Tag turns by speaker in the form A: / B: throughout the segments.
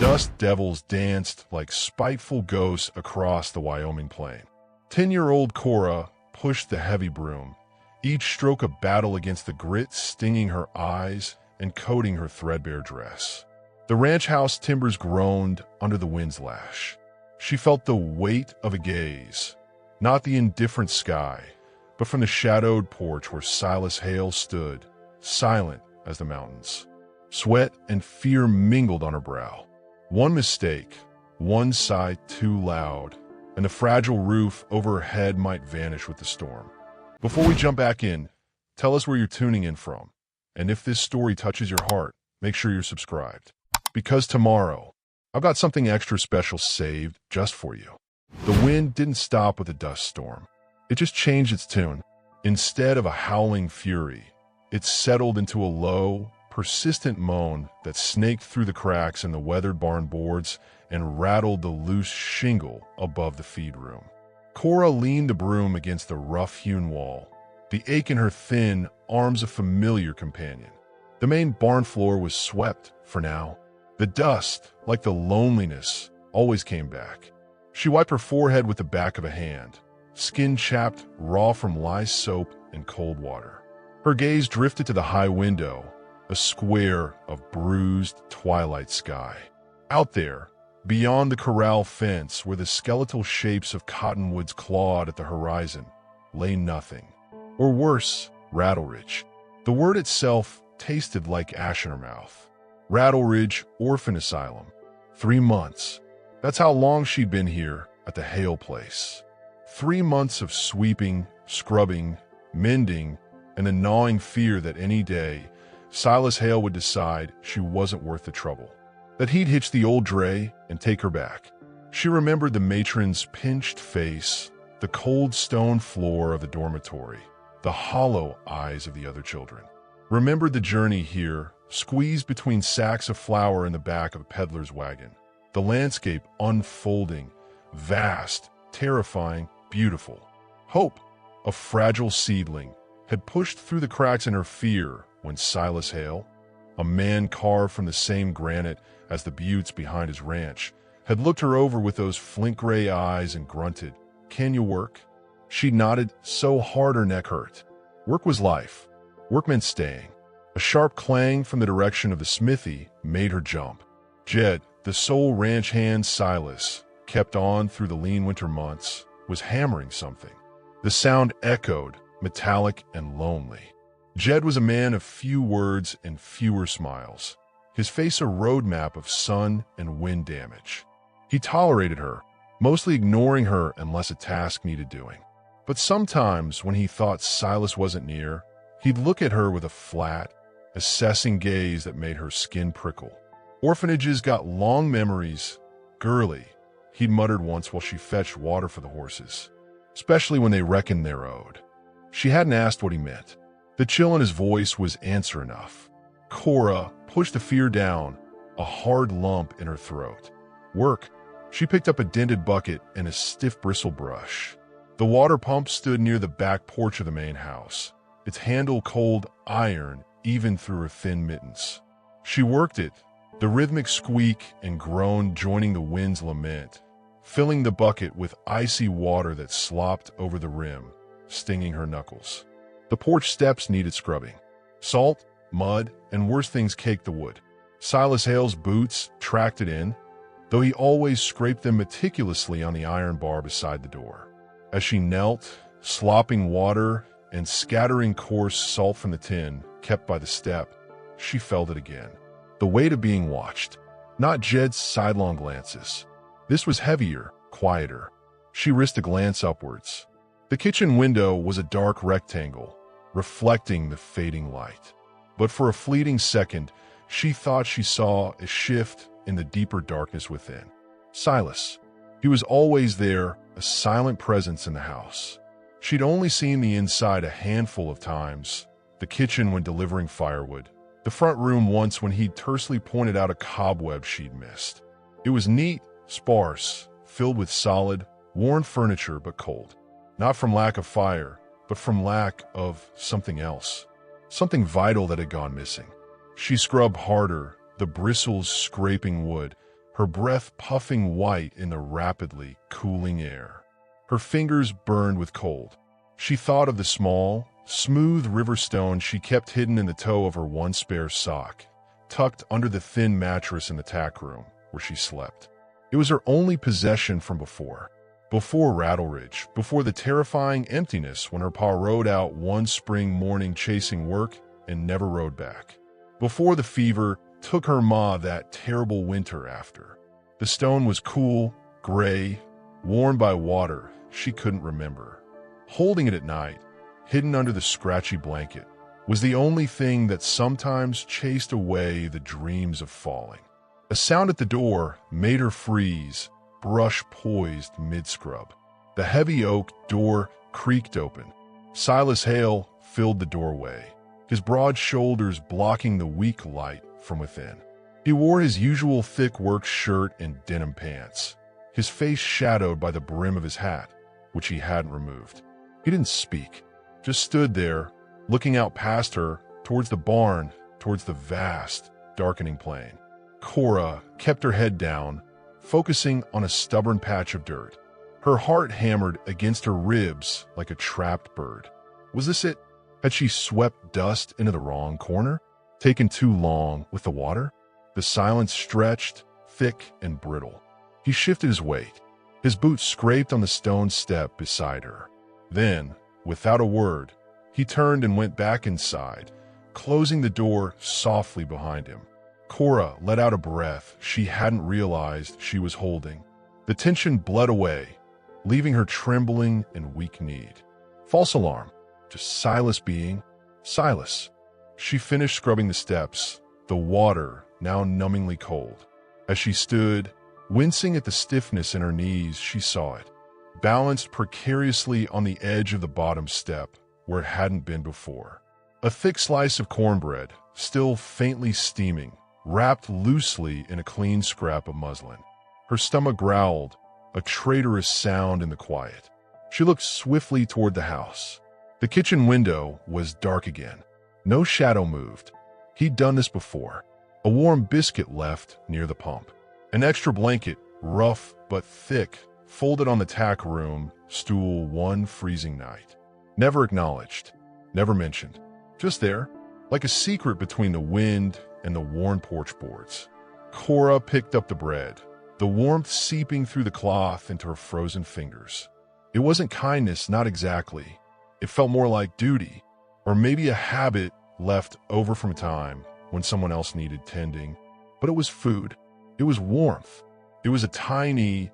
A: dust devils danced like spiteful ghosts across the Wyoming plain. 10-year-old Cora pushed the heavy broom, each stroke a battle against the grit stinging her eyes and coating her threadbare dress. The ranch house timbers groaned under the wind's lash. She felt the weight of a gaze, not the indifferent sky, but from the shadowed porch where Silas Hale stood, silent as the mountains. Sweat and fear mingled on her brow. One mistake, one sigh too loud, and the fragile roof over her head might vanish with the storm. Before we jump back in, tell us where you're tuning in from. And if this story touches your heart, make sure you're subscribed. Because tomorrow, I've got something extra special saved just for you. The wind didn't stop with a dust storm. It just changed its tune. Instead of a howling fury, it settled into a low, persistent moan that snaked through the cracks in the weathered barn boards and rattled the loose shingle above the feed room. Cora leaned the broom against the rough-hewn wall, the ache in her thin arms a familiar companion. The main barn floor was swept for now. The dust, like the loneliness, always came back. She wiped her forehead with the back of a hand, skin chapped raw from lye soap and cold water. Her gaze drifted to the high window, a square of bruised twilight sky. Out there, beyond the corral fence where the skeletal shapes of cottonwoods clawed at the horizon, lay nothing. Or worse, Rattleridge. The word itself tasted like ash in her mouth. Rattleridge Orphan Asylum. 3 months. That's how long she'd been here at the Hale place. 3 months of sweeping, scrubbing, mending, and the gnawing fear that any day Silas Hale would decide she wasn't worth the trouble. That he'd hitch the old dray and take her back. She remembered the matron's pinched face, the cold stone floor of the dormitory, the hollow eyes of the other children. Remembered the journey here, squeezed between sacks of flour in the back of a peddler's wagon. The landscape unfolding, vast, terrifying, beautiful. Hope, a fragile seedling, had pushed through the cracks in her fear when Silas Hale, a man carved from the same granite as the buttes behind his ranch, had looked her over with those flint gray eyes and grunted, "Can you work?" She nodded so hard her neck hurt. Work was life. Work meant staying. A sharp clang from the direction of the smithy made her jump. Jed, the sole ranch hand Silas, kept on through the lean winter months, was hammering something. The sound echoed, metallic and lonely. Jed was a man of few words and fewer smiles, his face a roadmap of sun and wind damage. He tolerated her, mostly ignoring her unless a task needed doing. But sometimes when he thought Silas wasn't near, he'd look at her with a flat, assessing gaze that made her skin prickle. Orphanages got long memories, girly, he'd muttered once while she fetched water for the horses, especially when they reckoned they're owed. She hadn't asked what he meant. The chill in his voice was answer enough. Cora pushed the fear down, a hard lump in her throat. Work. She picked up a dented bucket and a stiff bristle brush. The water pump stood near the back porch of the main house, its handle cold iron even through her thin mittens. She worked it, the rhythmic squeak and groan joining the wind's lament, filling the bucket with icy water that slopped over the rim, stinging her knuckles. The porch steps needed scrubbing. Salt, mud, and worse things caked the wood. Silas Hale's boots tracked it in, though he always scraped them meticulously on the iron bar beside the door. As she knelt, slopping water and scattering coarse salt from the tin kept by the step, she felt it again. The weight of being watched, not Jed's sidelong glances. This was heavier, quieter. She risked a glance upwards. The kitchen window was a dark rectangle, reflecting the fading light. But for a fleeting second, she thought she saw a shift in the deeper darkness within. Silas. He was always there, a silent presence in the house. She'd only seen the inside a handful of times, the kitchen when delivering firewood, the front room once when he'd tersely pointed out a cobweb she'd missed. It was neat, sparse, filled with solid, worn furniture but cold. Not from lack of fire, but from lack of something else. Something vital that had gone missing. She scrubbed harder, the bristles scraping wood, her breath puffing white in the rapidly cooling air. Her fingers burned with cold. She thought of the small, smooth river stone she kept hidden in the toe of her one spare sock, tucked under the thin mattress in the tack room where she slept. It was her only possession from before Rattleridge, before the terrifying emptiness when her pa rode out one spring morning chasing work and never rode back. Before the fever took her ma that terrible winter after. The stone was cool, gray, worn by water she couldn't remember. Holding it at night, hidden under the scratchy blanket, was the only thing that sometimes chased away the dreams of falling. A sound at the door made her freeze, brush poised mid-scrub. The heavy oak door creaked open. Silas Hale filled the doorway, his broad shoulders blocking the weak light from within. He wore his usual thick work shirt and denim pants, his face shadowed by the brim of his hat, which he hadn't removed. He didn't speak, just stood there, looking out past her, towards the barn, towards the vast, darkening plain. Cora kept her head down, focusing on a stubborn patch of dirt. Her heart hammered against her ribs like a trapped bird. Was this it? Had she swept dust into the wrong corner? Taken too long with the water? The silence stretched, thick and brittle. He shifted his weight. His boots scraped on the stone step beside her. Then, without a word, he turned and went back inside, closing the door softly behind him. Cora let out a breath she hadn't realized she was holding. The tension bled away, leaving her trembling and weak-kneed. False alarm. Just Silas being Silas. She finished scrubbing the steps, the water now numbingly cold. As she stood, wincing at the stiffness in her knees, she saw it, balanced precariously on the edge of the bottom step where it hadn't been before. A thick slice of cornbread, still faintly steaming, wrapped loosely in a clean scrap of muslin. Her stomach growled, a traitorous sound in the quiet. She looked swiftly toward the house. The kitchen window was dark again. No shadow moved. He'd done this before. A warm biscuit left near the pump. An extra blanket, rough but thick, folded on the tack room stool one freezing night. Never acknowledged, never mentioned. Just there, like a secret between the wind and the worn porch boards. Cora picked up the bread, the warmth seeping through the cloth into her frozen fingers. It wasn't kindness, not exactly. It felt more like duty, or maybe a habit left over from a time when someone else needed tending. But it was food. It was warmth. It was a tiny,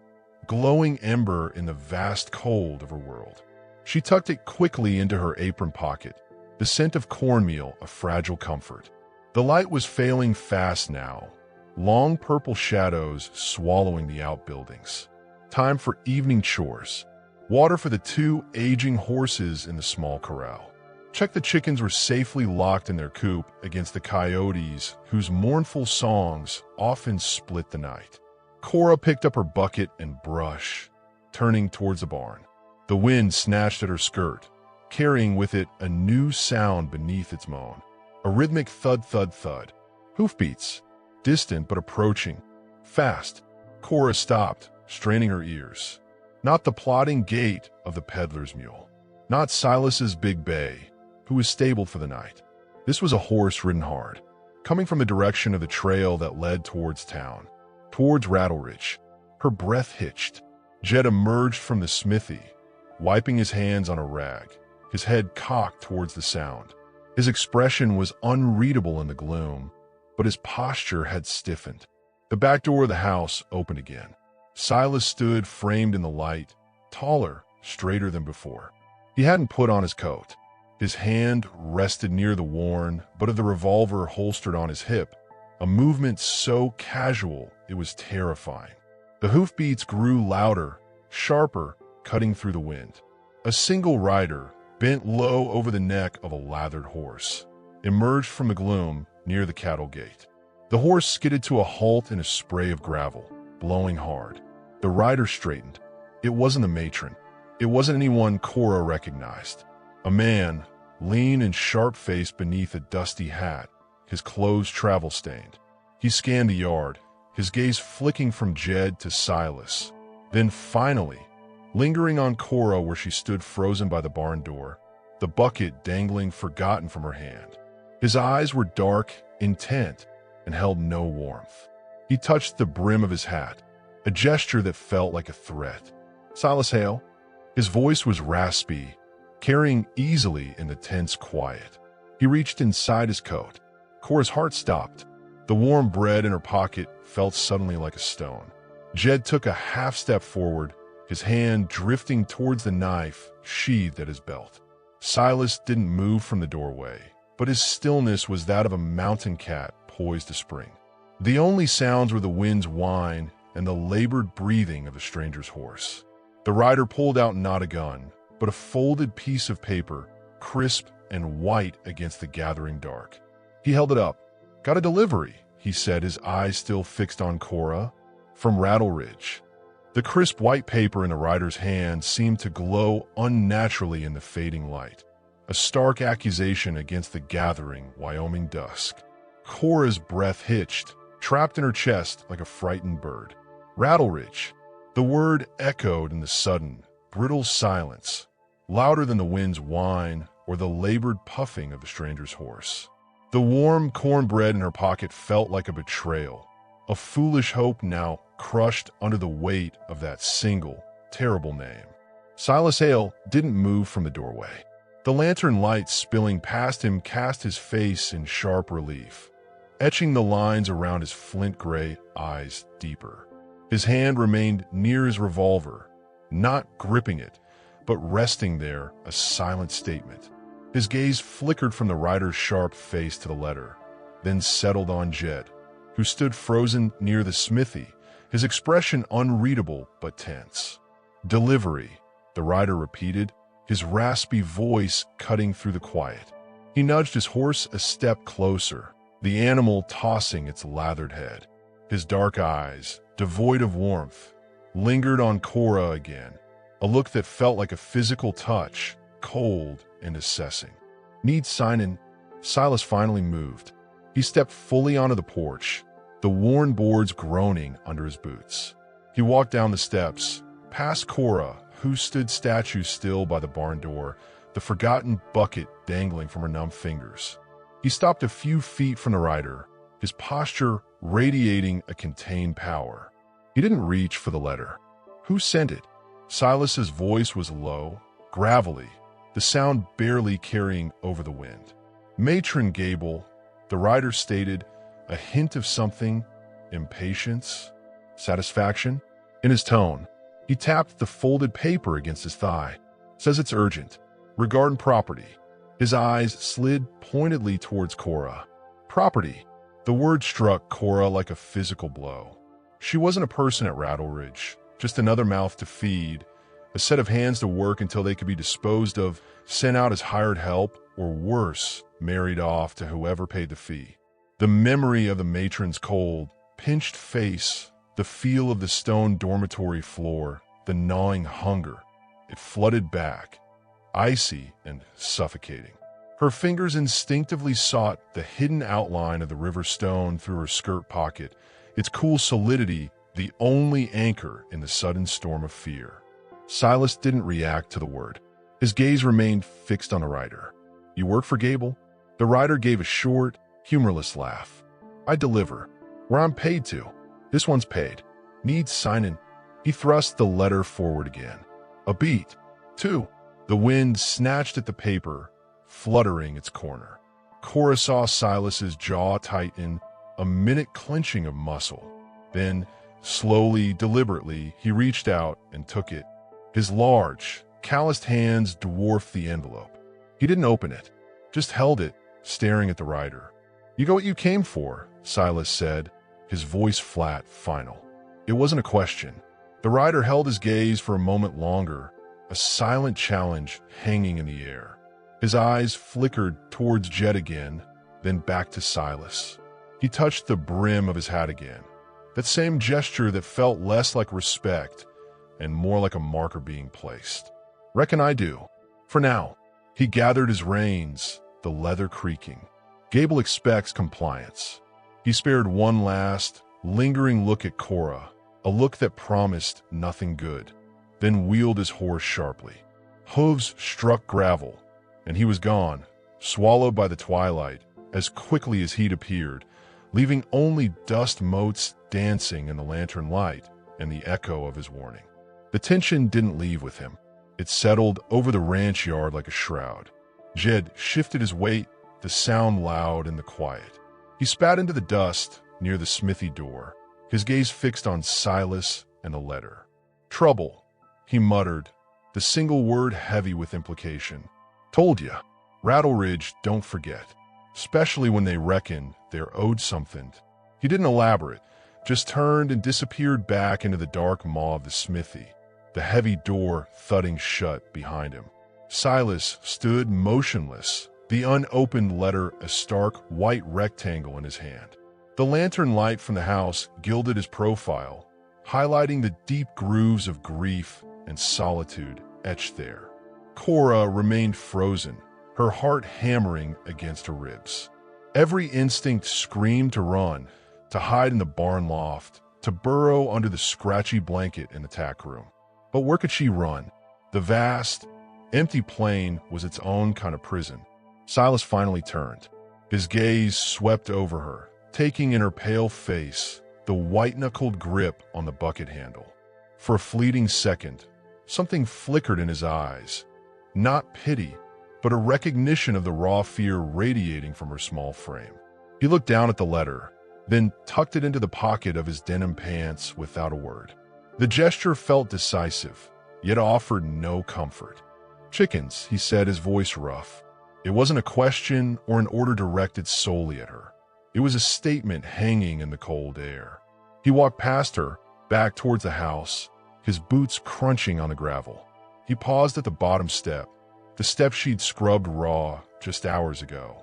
A: glowing ember in the vast cold of her world. She tucked it quickly into her apron pocket, the scent of cornmeal a fragile comfort. The light was failing fast now, long purple shadows swallowing the outbuildings. Time for evening chores. Water for the 2 aging horses in the small corral. Check the chickens were safely locked in their coop against the coyotes whose mournful songs often split the night. Cora picked up her bucket and brush, turning towards the barn. The wind snatched at her skirt, carrying with it a new sound beneath its moan. A rhythmic thud, thud, thud. Hoofbeats, distant but approaching. Fast. Cora stopped, straining her ears. Not the plodding gait of the peddler's mule. Not Silas's big bay, who was stabled for the night. This was a horse ridden hard, coming from the direction of the trail that led towards town, towards Rattleridge. Her breath hitched. Jed emerged from the smithy, wiping his hands on a rag, his head cocked towards the sound. His expression was unreadable in the gloom, but his posture had stiffened. The back door of the house opened again. Silas stood framed in the light, taller, straighter than before. He hadn't put on his coat. His hand rested near the worn, but of the revolver holstered on his hip, a movement so casual it was terrifying. The hoofbeats grew louder, sharper, cutting through the wind. A single rider, bent low over the neck of a lathered horse, emerged from the gloom near the cattle gate. The horse skidded to a halt in a spray of gravel, blowing hard. The rider straightened. It wasn't the matron. It wasn't anyone Cora recognized. A man, lean and sharp-faced beneath a dusty hat, his clothes travel-stained. He scanned the yard, his gaze flicking from Jed to Silas. Then finally, lingering on Cora where she stood frozen by the barn door, the bucket dangling forgotten from her hand. His eyes were dark, intent, and held no warmth. He touched the brim of his hat, a gesture that felt like a threat. "Silas Hale?" His voice was raspy, carrying easily in the tense quiet. He reached inside his coat. Cora's heart stopped. The warm bread in her pocket felt suddenly like a stone. Jed took a half step forward, his hand drifting towards the knife sheathed at his belt. Silas didn't move from the doorway, but his stillness was that of a mountain cat poised to spring. The only sounds were the wind's whine and the labored breathing of the stranger's horse. The rider pulled out not a gun, but a folded piece of paper, crisp and white against the gathering dark. He held it up. "Got a delivery," he said, his eyes still fixed on Cora. "From Rattle Ridge." The crisp white paper in the rider's hand seemed to glow unnaturally in the fading light, a stark accusation against the gathering Wyoming dusk. Cora's breath hitched, trapped in her chest like a frightened bird. Rattle Ridge. The word echoed in the sudden, brittle silence, louder than the wind's whine or the labored puffing of the stranger's horse. The warm cornbread in her pocket felt like a betrayal, a foolish hope now crushed under the weight of that single, terrible name. Silas Hale didn't move from the doorway. The lantern light spilling past him cast his face in sharp relief, etching the lines around his flint-gray eyes deeper. His hand remained near his revolver, not gripping it, but resting there, a silent statement. His gaze flickered from the rider's sharp face to the letter, then settled on Jed, who stood frozen near the smithy, his expression unreadable but tense. "Delivery," the rider repeated, his raspy voice cutting through the quiet. He nudged his horse a step closer, the animal tossing its lathered head. His dark eyes, devoid of warmth, lingered on Cora again, a look that felt like a physical touch, cold and assessing. "Need signin'." Silas finally moved. He stepped fully onto the porch, the worn boards groaning under his boots. He walked down the steps, past Cora, who stood statue still by the barn door, the forgotten bucket dangling from her numb fingers. He stopped a few feet from the rider, his posture radiating a contained power. He didn't reach for the letter. "Who sent it?" Silas's voice was low, gravelly, the sound barely carrying over the wind. "Matron Gable," the rider stated, a hint of something, impatience, satisfaction, in his tone. He tapped the folded paper against his thigh. "Says it's urgent. Regarding property." His eyes slid pointedly towards Cora. "Property." The word struck Cora like a physical blow. She wasn't a person at Rattle Ridge, just another mouth to feed, a set of hands to work until they could be disposed of, sent out as hired help, or worse, married off to whoever paid the fee. The memory of the matron's cold, pinched face, the feel of the stone dormitory floor, the gnawing hunger, it flooded back, icy and suffocating. Her fingers instinctively sought the hidden outline of the river stone through her skirt pocket, its cool solidity the only anchor in the sudden storm of fear. Silas didn't react to the word. His gaze remained fixed on the rider. "You work for Gable?" The rider gave a short, humorless laugh. "I deliver. Where I'm paid to. This one's paid. Needs signin'." He thrust the letter forward again. "A beat. 2. The wind snatched at the paper, fluttering its corner. Cora saw Silas's jaw tighten, a minute clenching of muscle. Then, slowly, deliberately, he reached out and took it. His large, calloused hands dwarfed the envelope. He didn't open it, just held it, staring at the rider. "You got what you came for," Silas said, his voice flat, final. It wasn't a question. The rider held his gaze for a moment longer, a silent challenge hanging in the air. His eyes flickered towards Jed again, then back to Silas. He touched the brim of his hat again, that same gesture that felt less like respect and more like a marker being placed. "Reckon I do. For now." He gathered his reins, the leather creaking. Gable expects compliance. He spared one last, lingering look at Cora, a look that promised nothing good, then wheeled his horse sharply. Hooves struck gravel, and he was gone, swallowed by the twilight as quickly as he'd appeared, leaving only dust motes dancing in the lantern light and the echo of his warning. The tension didn't leave with him. It settled over the ranch yard like a shroud. Jed shifted his weight, the sound loud in the quiet. He spat into the dust near the smithy door, his gaze fixed on Silas and the letter. "Trouble," he muttered, the single word heavy with implication. "Told ya. Rattleridge don't forget, especially when they reckon they're owed something." He didn't elaborate, just turned and disappeared back into the dark maw of the smithy, the heavy door thudding shut behind him. Silas stood motionless, the unopened letter a stark white rectangle in his hand. The lantern light from the house gilded his profile, highlighting the deep grooves of grief and solitude etched there. Cora remained frozen, her heart hammering against her ribs. Every instinct screamed to run, to hide in the barn loft, to burrow under the scratchy blanket in the tack room. But where could she run? The vast, empty plain was its own kind of prison. Silas finally turned. His gaze swept over her, taking in her pale face the white-knuckled grip on the bucket handle. For a fleeting second, something flickered in his eyes. Not pity, but a recognition of the raw fear radiating from her small frame. He looked down at the letter, then tucked it into the pocket of his denim pants without a word. The gesture felt decisive, yet offered no comfort. "Chickens," he said, his voice rough. It wasn't a question or an order directed solely at her. It was a statement hanging in the cold air. He walked past her, back towards the house, his boots crunching on the gravel. He paused at the bottom step, the step she'd scrubbed raw just hours ago.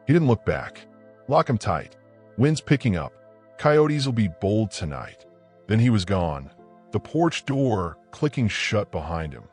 A: He didn't look back. "Lock 'em tight. Wind's picking up. Coyotes will be bold tonight." Then he was gone, the porch door clicking shut behind him,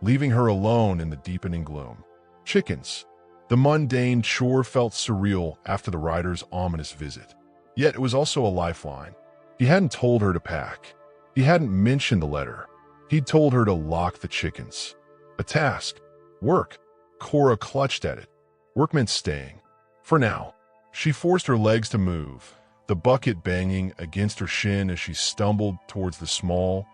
A: leaving her alone in the deepening gloom. Chickens. The mundane chore felt surreal after the rider's ominous visit. Yet it was also a lifeline. He hadn't told her to pack. He hadn't mentioned the letter. He'd told her to lock the chickens. A task. Work. Cora clutched at it. Work meant staying. For now. She forced her legs to move, the bucket banging against her shin as she stumbled towards the small,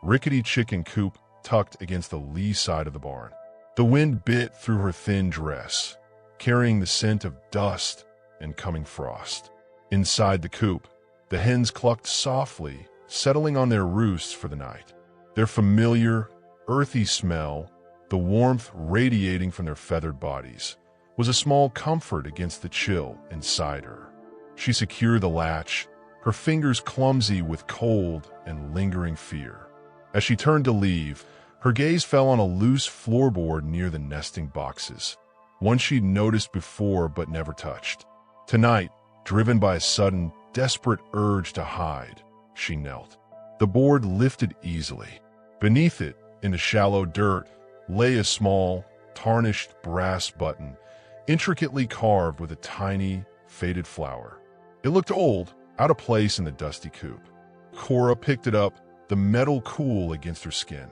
A: rickety chicken coop tucked against the lee side of the barn. The wind bit through her thin dress, carrying the scent of dust and coming frost. Inside the coop, the hens clucked softly, settling on their roosts for the night. Their familiar, earthy smell, the warmth radiating from their feathered bodies, was a small comfort against the chill inside her. She secured the latch, her fingers clumsy with cold and lingering fear. As she turned to leave, her gaze fell on a loose floorboard near the nesting boxes, one she'd noticed before but never touched. Tonight, driven by a sudden, desperate urge to hide, she knelt. The board lifted easily. Beneath it, in the shallow dirt, lay a small, tarnished brass button, intricately carved with a tiny, faded flower. It looked old, out of place in the dusty coop. Cora picked it up, the metal cool against her skin.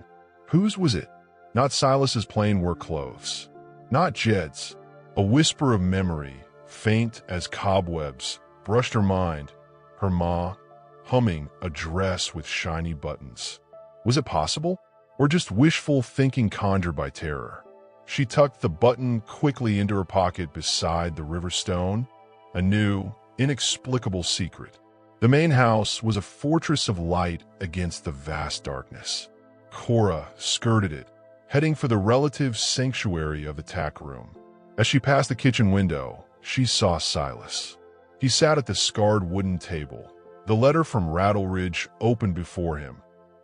A: Whose was it? Not Silas's plain work clothes. Not Jed's. A whisper of memory, faint as cobwebs, brushed her mind, her ma, humming a dress with shiny buttons. Was it possible? Or just wishful thinking conjured by terror? She tucked the button quickly into her pocket beside the river stone, a new, inexplicable secret. The main house was a fortress of light against the vast darkness. Cora skirted it, heading for the relative sanctuary of the tack room. As she passed the kitchen window, she saw Silas. He sat at the scarred wooden table, the letter from Rattleridge open before him,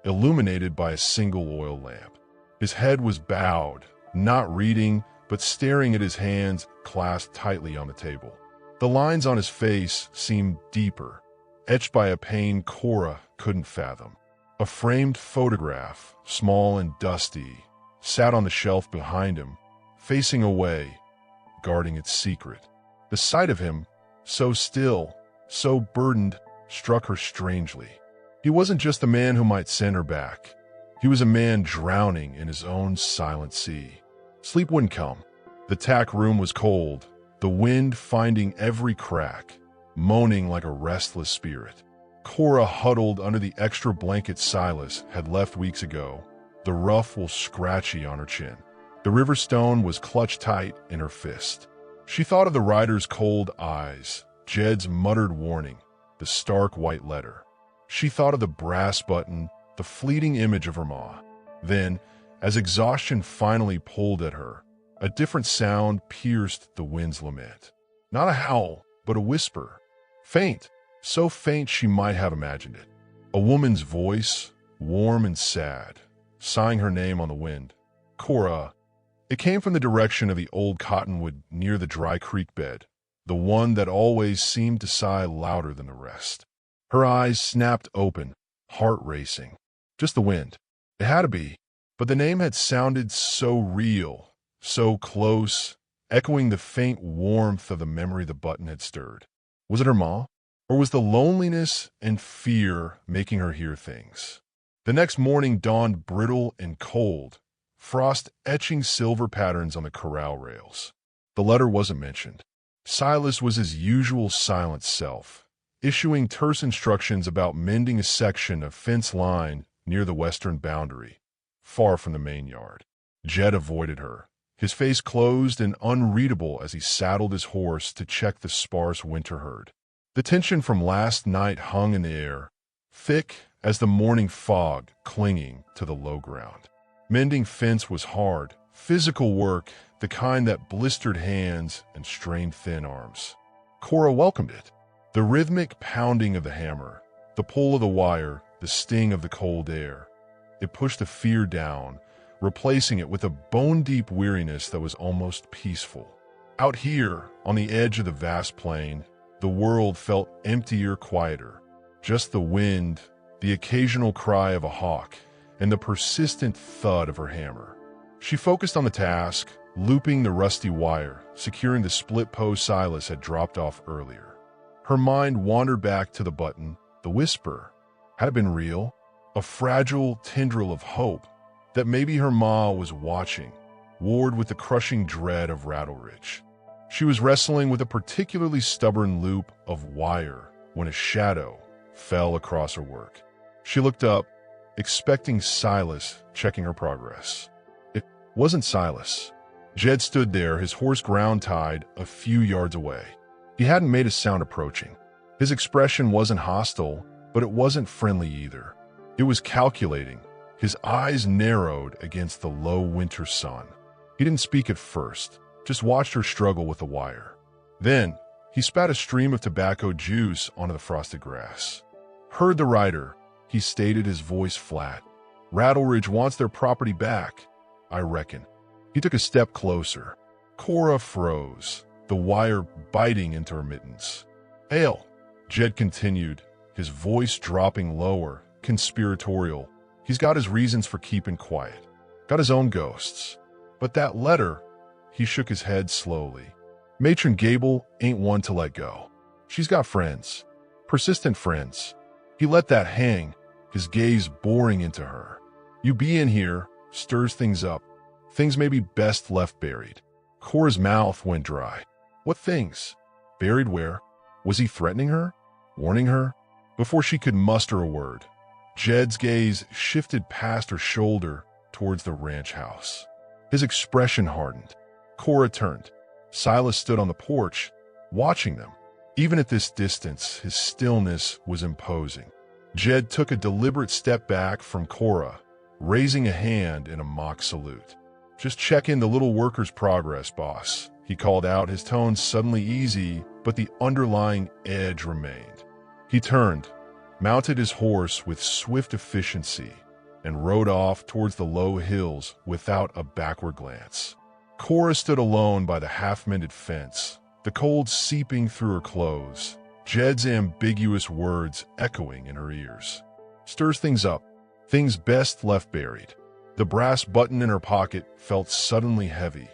A: illuminated by a single oil lamp. His head was bowed, not reading, but staring at his hands clasped tightly on the table. The lines on his face seemed deeper, etched by a pain Cora couldn't fathom. A framed photograph, small and dusty, sat on the shelf behind him, facing away, guarding its secret. The sight of him, so still, so burdened, struck her strangely. He wasn't just a man who might send her back. He was a man drowning in his own silent sea. Sleep wouldn't come. The tack room was cold, the wind finding every crack, moaning like a restless spirit. Cora huddled under the extra blanket Silas had left weeks ago, the ruffle scratchy on her chin. The river stone was clutched tight in her fist. She thought of the rider's cold eyes, Jed's muttered warning, the stark white letter. She thought of the brass button, the fleeting image of her ma. Then, as exhaustion finally pulled at her, a different sound pierced the wind's lament. Not a howl, but a whisper. Faint, so faint she might have imagined it. A woman's voice, warm and sad, sighing her name on the wind. Cora. It came from the direction of the old cottonwood near the dry creek bed, the one that always seemed to sigh louder than the rest. Her eyes snapped open, heart racing. Just the wind. It had to be, but the name had sounded so real, so close, echoing the faint warmth of the memory the button had stirred. Was it her ma? Or was the loneliness and fear making her hear things? The next morning dawned brittle and cold, frost etching silver patterns on the corral rails. The letter wasn't mentioned. Silas was his usual silent self, issuing terse instructions about mending a section of fence line near the western boundary, far from the main yard. Jed avoided her, his face closed and unreadable as he saddled his horse to check the sparse winter herd. The tension from last night hung in the air, thick as the morning fog clinging to the low ground. Mending fence was hard, physical work, the kind that blistered hands and strained thin arms. Cora welcomed it. The rhythmic pounding of the hammer, the pull of the wire, the sting of the cold air. It pushed the fear down, replacing it with a bone-deep weariness that was almost peaceful. Out here, on the edge of the vast plain, the world felt emptier, quieter. Just the wind, the occasional cry of a hawk, and the persistent thud of her hammer. She focused on the task, looping the rusty wire, securing the split post Silas had dropped off earlier. Her mind wandered back to the button, the whisper. Had it been real? A fragile tendril of hope that maybe her ma was watching, warred with the crushing dread of Rattleridge. She was wrestling with a particularly stubborn loop of wire when a shadow fell across her work. She looked up, expecting Silas checking her progress. It wasn't Silas. Jed stood there, his horse ground-tied a few yards away. He hadn't made a sound approaching. His expression wasn't hostile, but it wasn't friendly either. It was calculating, his eyes narrowed against the low winter sun. He didn't speak at first, just watched her struggle with the wire. Then, he spat a stream of tobacco juice onto the frosted grass. Heard the rider, he stated, his voice flat. Rattleridge wants their property back, I reckon. He took a step closer. Cora froze, the wire biting into her mittens. Hail, Jed continued, his voice dropping lower, conspiratorial. He's got his reasons for keeping quiet. Got his own ghosts. But that letter, he shook his head slowly. Matron Gable ain't one to let go. She's got friends. Persistent friends. He let that hang, his gaze boring into her. You be in here, stirs things up. Things may be best left buried. Cora's mouth went dry. What things? Buried where? Was he threatening her? Warning her? Before she could muster a word, Jed's gaze shifted past her shoulder towards the ranch house. His expression hardened. Cora turned. Silas stood on the porch, watching them. Even at this distance, his stillness was imposing. Jed took a deliberate step back from Cora, raising a hand in a mock salute. Just checking the little worker's progress, boss, he called out, his tone suddenly easy, but the underlying edge remained. He turned, mounted his horse with swift efficiency, and rode off towards the low hills without a backward glance. Cora stood alone by the half-mended fence, the cold seeping through her clothes, Jed's ambiguous words echoing in her ears. Stirs things up, things best left buried. The brass button in her pocket felt suddenly heavy,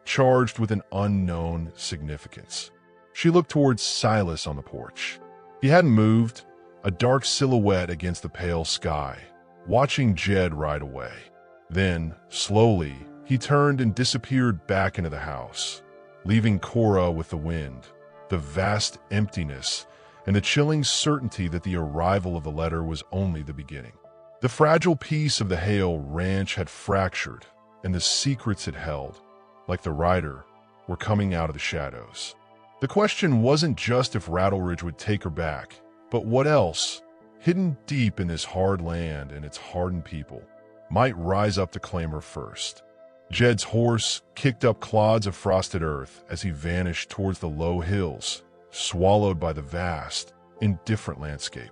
A: charged with an unknown significance. She looked towards Silas on the porch. He hadn't moved, a dark silhouette against the pale sky, watching Jed ride away. Then, slowly, he turned and disappeared back into the house, leaving Cora with the wind, the vast emptiness, and the chilling certainty that the arrival of the letter was only the beginning. The fragile piece of the Hale ranch had fractured, and the secrets it held, like the rider, were coming out of the shadows. The question wasn't just if Rattleridge would take her back, but what else, hidden deep in this hard land and its hardened people, might rise up to claim her first. Jed's horse kicked up clods of frosted earth as he vanished towards the low hills, swallowed by the vast, indifferent landscape.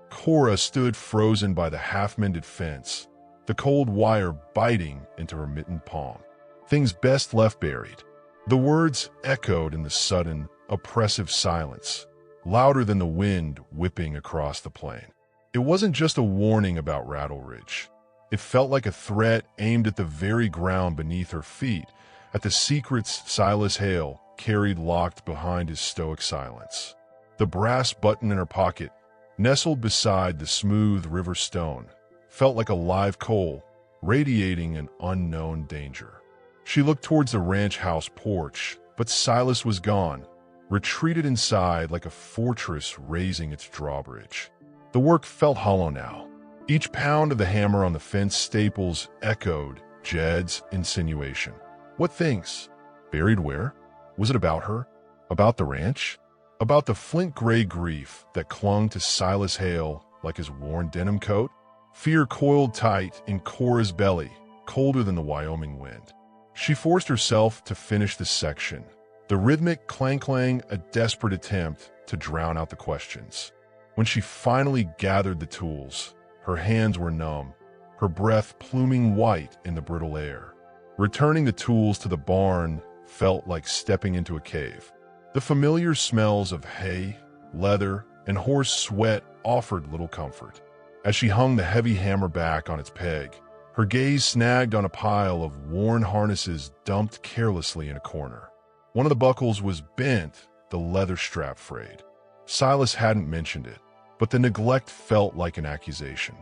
A: Cora stood frozen by the half-mended fence, the cold wire biting into her mittened palm. Things best left buried. The words echoed in the sudden, oppressive silence, louder than the wind whipping across the plain. It wasn't just a warning about Rattleridge. It felt like a threat aimed at the very ground beneath her feet, at the secrets Silas Hale carried locked behind his stoic silence. The brass button in her pocket, nestled beside the smooth river stone, felt like a live coal, radiating an unknown danger. She looked towards the ranch house porch, but Silas was gone, retreated inside like a fortress raising its drawbridge. The work felt hollow now. Each pound of the hammer on the fence staples echoed Jed's insinuation. What things? Buried where? Was it about her? About the ranch? About the flint-gray grief that clung to Silas Hale like his worn denim coat? Fear coiled tight in Cora's belly, colder than the Wyoming wind. She forced herself to finish the section, the rhythmic clang-clang a desperate attempt to drown out the questions. When she finally gathered the tools, her hands were numb, her breath pluming white in the brittle air. Returning the tools to the barn felt like stepping into a cave. The familiar smells of hay, leather, and horse sweat offered little comfort. As she hung the heavy hammer back on its peg, her gaze snagged on a pile of worn harnesses dumped carelessly in a corner. One of the buckles was bent, the leather strap frayed. Silas hadn't mentioned it, but the neglect felt like an accusation.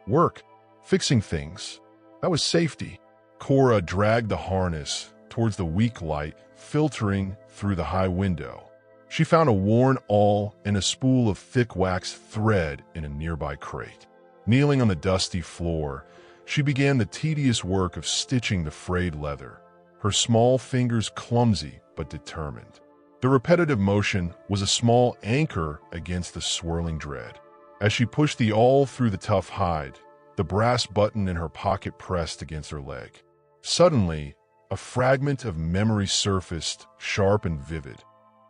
A: Work, fixing things, that was safety. Cora dragged the harness towards the weak light filtering through the high window. She found a worn awl and a spool of thick wax thread in a nearby crate. Kneeling on the dusty floor, she began the tedious work of stitching the frayed leather, her small fingers clumsy but determined. The repetitive motion was a small anchor against the swirling dread. As she pushed the awl through the tough hide, the brass button in her pocket pressed against her leg. Suddenly, a fragment of memory surfaced, sharp and vivid.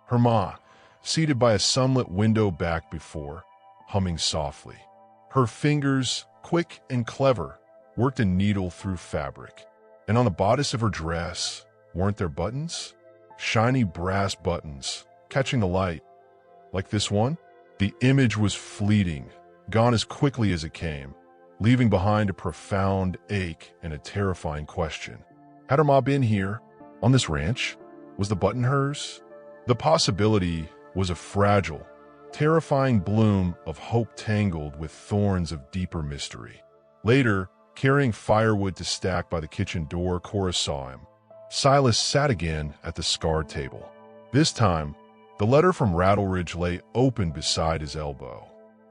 A: Her ma, seated by a sunlit window back before, humming softly. Her fingers, quick and clever, worked a needle through fabric. And on the bodice of her dress, weren't there buttons? Shiny brass buttons, catching the light. Like this one? The image was fleeting, gone as quickly as it came, leaving behind a profound ache and a terrifying question. Had her ma been here, on this ranch? Was the button hers? The possibility was a fragile, terrifying bloom of hope tangled with thorns of deeper mystery. Later, carrying firewood to stack by the kitchen door, Cora saw him. Silas sat again at the scarred table. This time, the letter from Rattleridge lay open beside his elbow.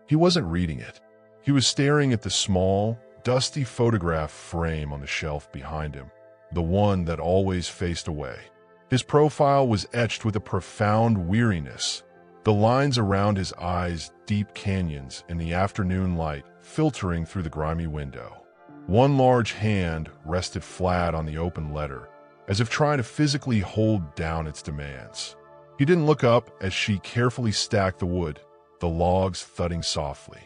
A: He wasn't reading it. He was staring at the small, dusty photograph frame on the shelf behind him, the one that always faced away. His profile was etched with a profound weariness, the lines around his eyes deep canyons in the afternoon light filtering through the grimy window. One large hand rested flat on the open letter, as if trying to physically hold down its demands. He didn't look up as she carefully stacked the wood, the logs thudding softly.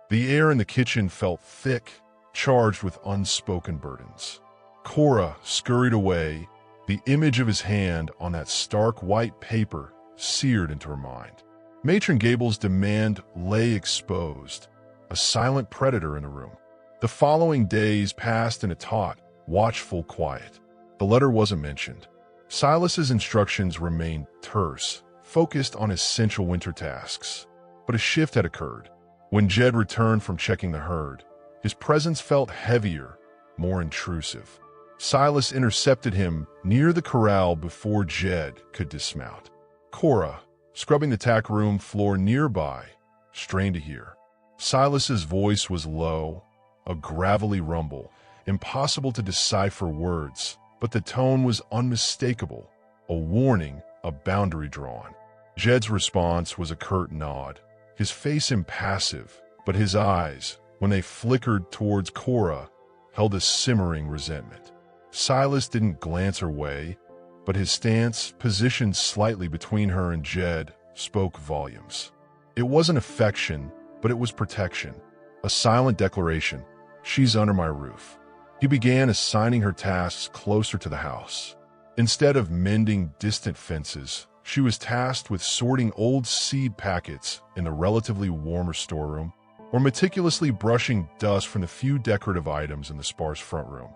A: The air in the kitchen felt thick, charged with unspoken burdens. Cora scurried away, the image of his hand on that stark white paper seared into her mind. Matron Gable's demand lay exposed, a silent predator in the room. The following days passed in a taut, watchful quiet. The letter wasn't mentioned. Silas's instructions remained terse, focused on essential winter tasks. But a shift had occurred. When Jed returned from checking the herd, his presence felt heavier, more intrusive. Silas intercepted him near the corral before Jed could dismount. Cora, scrubbing the tack room floor nearby, strained to hear. Silas's voice was low, a gravelly rumble, impossible to decipher words, but the tone was unmistakable, a warning, a boundary drawn. Jed's response was a curt nod, his face impassive, but his eyes, when they flickered towards Cora, held a simmering resentment. Silas didn't glance her way, but his stance, positioned slightly between her and Jed, spoke volumes. It wasn't affection, but it was protection, a silent declaration, "She's under my roof." He began assigning her tasks closer to the house. Instead of mending distant fences, she was tasked with sorting old seed packets in the relatively warmer storeroom, or meticulously brushing dust from the few decorative items in the sparse front room.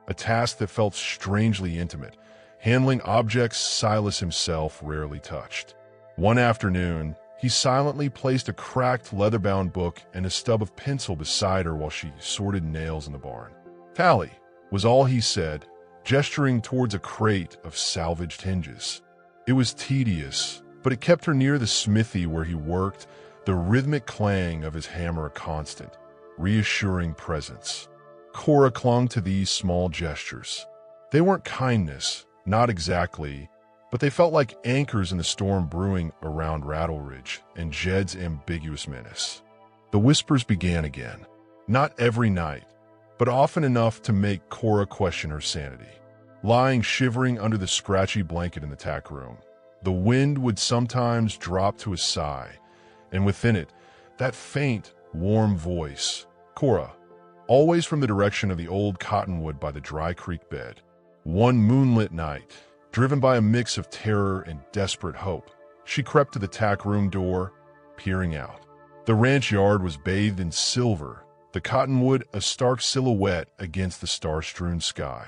A: A task that felt strangely intimate, handling objects Silas himself rarely touched. One afternoon, he silently placed a cracked leather-bound book and a stub of pencil beside her while she sorted nails in the barn. "Tally," was all he said, gesturing towards a crate of salvaged hinges. It was tedious, but it kept her near the smithy where he worked, the rhythmic clang of his hammer a constant, reassuring presence. Cora clung to these small gestures. They weren't kindness, not exactly, but they felt like anchors in the storm brewing around Rattle Ridge and Jed's ambiguous menace. The whispers began again, not every night, but often enough to make Cora question her sanity. Lying shivering under the scratchy blanket in the tack room, the wind would sometimes drop to a sigh, and within it, that faint, warm voice, "Cora," always from the direction of the old cottonwood by the dry creek bed. One moonlit night, driven by a mix of terror and desperate hope, she crept to the tack room door, peering out. The ranch yard was bathed in silver, the cottonwood a stark silhouette against the star-strewn sky.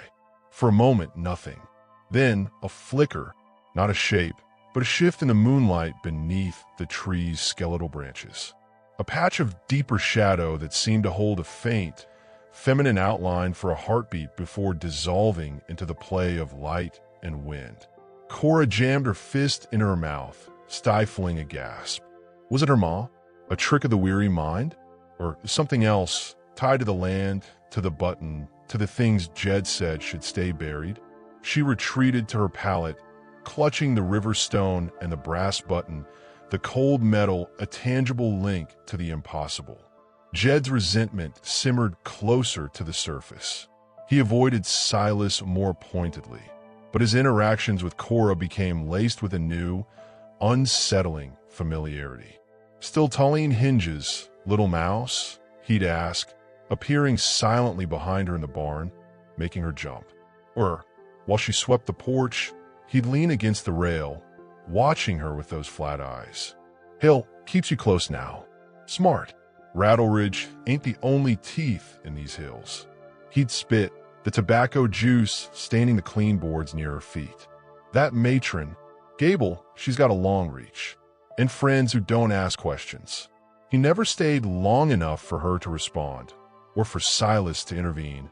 A: For a moment, nothing. Then, a flicker, not a shape, but a shift in the moonlight beneath the tree's skeletal branches. A patch of deeper shadow that seemed to hold a faint, feminine outline for a heartbeat before dissolving into the play of light and wind. Cora jammed her fist in her mouth, stifling a gasp. Was it her maw? A trick of the weary mind? Or something else, tied to the land, to the button, to the things Jed said should stay buried? She retreated to her pallet, clutching the river stone and the brass button, the cold metal a tangible link to the impossible. Jed's resentment simmered closer to the surface. He avoided Silas more pointedly, but his interactions with Cora became laced with a new, unsettling familiarity. "Still tulling hinges, little mouse?" he'd ask, appearing silently behind her in the barn, making her jump. Or, while she swept the porch, he'd lean against the rail, watching her with those flat eyes. "Hill keeps you close now. Smart. Rattle Ridge ain't the only teeth in these hills." He'd spit, the tobacco juice staining the clean boards near her feet. "That matron, Gable, she's got a long reach. And friends who don't ask questions." He never stayed long enough for her to respond, or for Silas to intervene,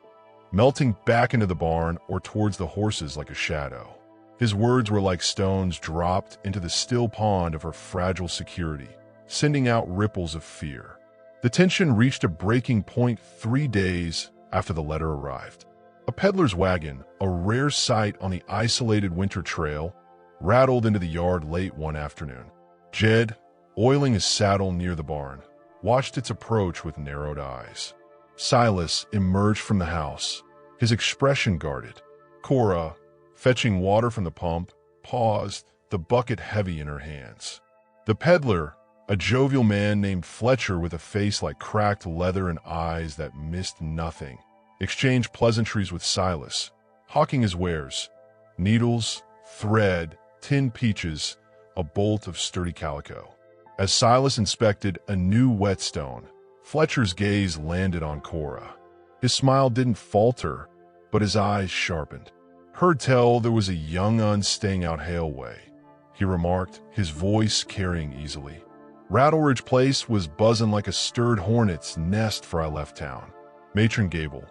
A: melting back into the barn or towards the horses like a shadow. His words were like stones dropped into the still pond of her fragile security, sending out ripples of fear. The tension reached a breaking point 3 days after the letter arrived. A peddler's wagon, a rare sight on the isolated winter trail, rattled into the yard late one afternoon. Jed, oiling his saddle near the barn, watched its approach with narrowed eyes. Silas emerged from the house, his expression guarded. Cora, fetching water from the pump, paused, the bucket heavy in her hands. The peddler, a jovial man named Fletcher with a face like cracked leather and eyes that missed nothing, exchanged pleasantries with Silas, hawking his wares: needles, thread, tinned peaches, a bolt of sturdy calico. As Silas inspected a new whetstone, Fletcher's gaze landed on Cora. His smile didn't falter, but his eyes sharpened. "Heard tell there was a young un staying out Haleway," he remarked, his voice carrying easily. Rattleridge Place was buzzing like a stirred hornet's nest for I left town. Matron Gable.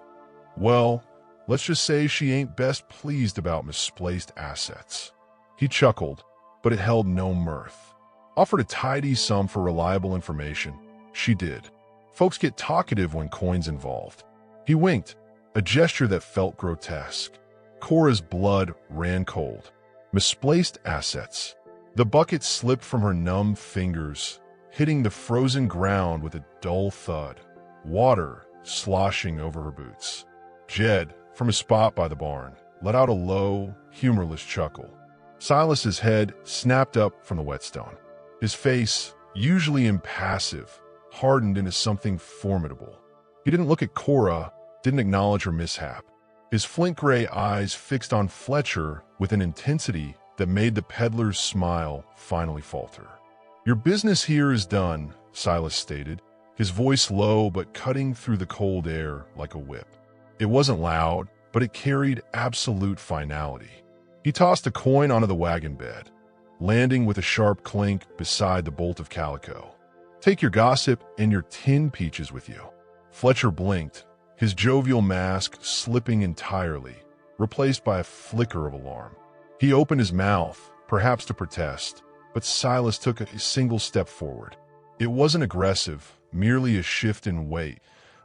A: Well, let's just say she ain't best pleased about misplaced assets. He chuckled, but it held no mirth. Offered a tidy sum for reliable information. She did. Folks get talkative when coin's involved. He winked, a gesture that felt grotesque. Cora's blood ran cold. Misplaced assets. The bucket slipped from her numb fingers, hitting the frozen ground with a dull thud, water sloshing over her boots. Jed, from a spot by the barn, let out a low, humorless chuckle. Silas's head snapped up from the whetstone. His face, usually impassive, hardened into something formidable. He didn't look at Cora, didn't acknowledge her mishap. His flint-gray eyes fixed on Fletcher with an intensity that made the peddler's smile finally falter. Your business here is done, Silas stated, his voice low but cutting through the cold air like a whip. It wasn't loud, but it carried absolute finality. He tossed a coin onto the wagon bed, landing with a sharp clink beside the bolt of calico. Take your gossip and your tin peaches with you. Fletcher blinked, his jovial mask slipping entirely, replaced by a flicker of alarm. He opened his mouth, perhaps to protest, but Silas took a single step forward. It wasn't aggressive, merely a shift in weight,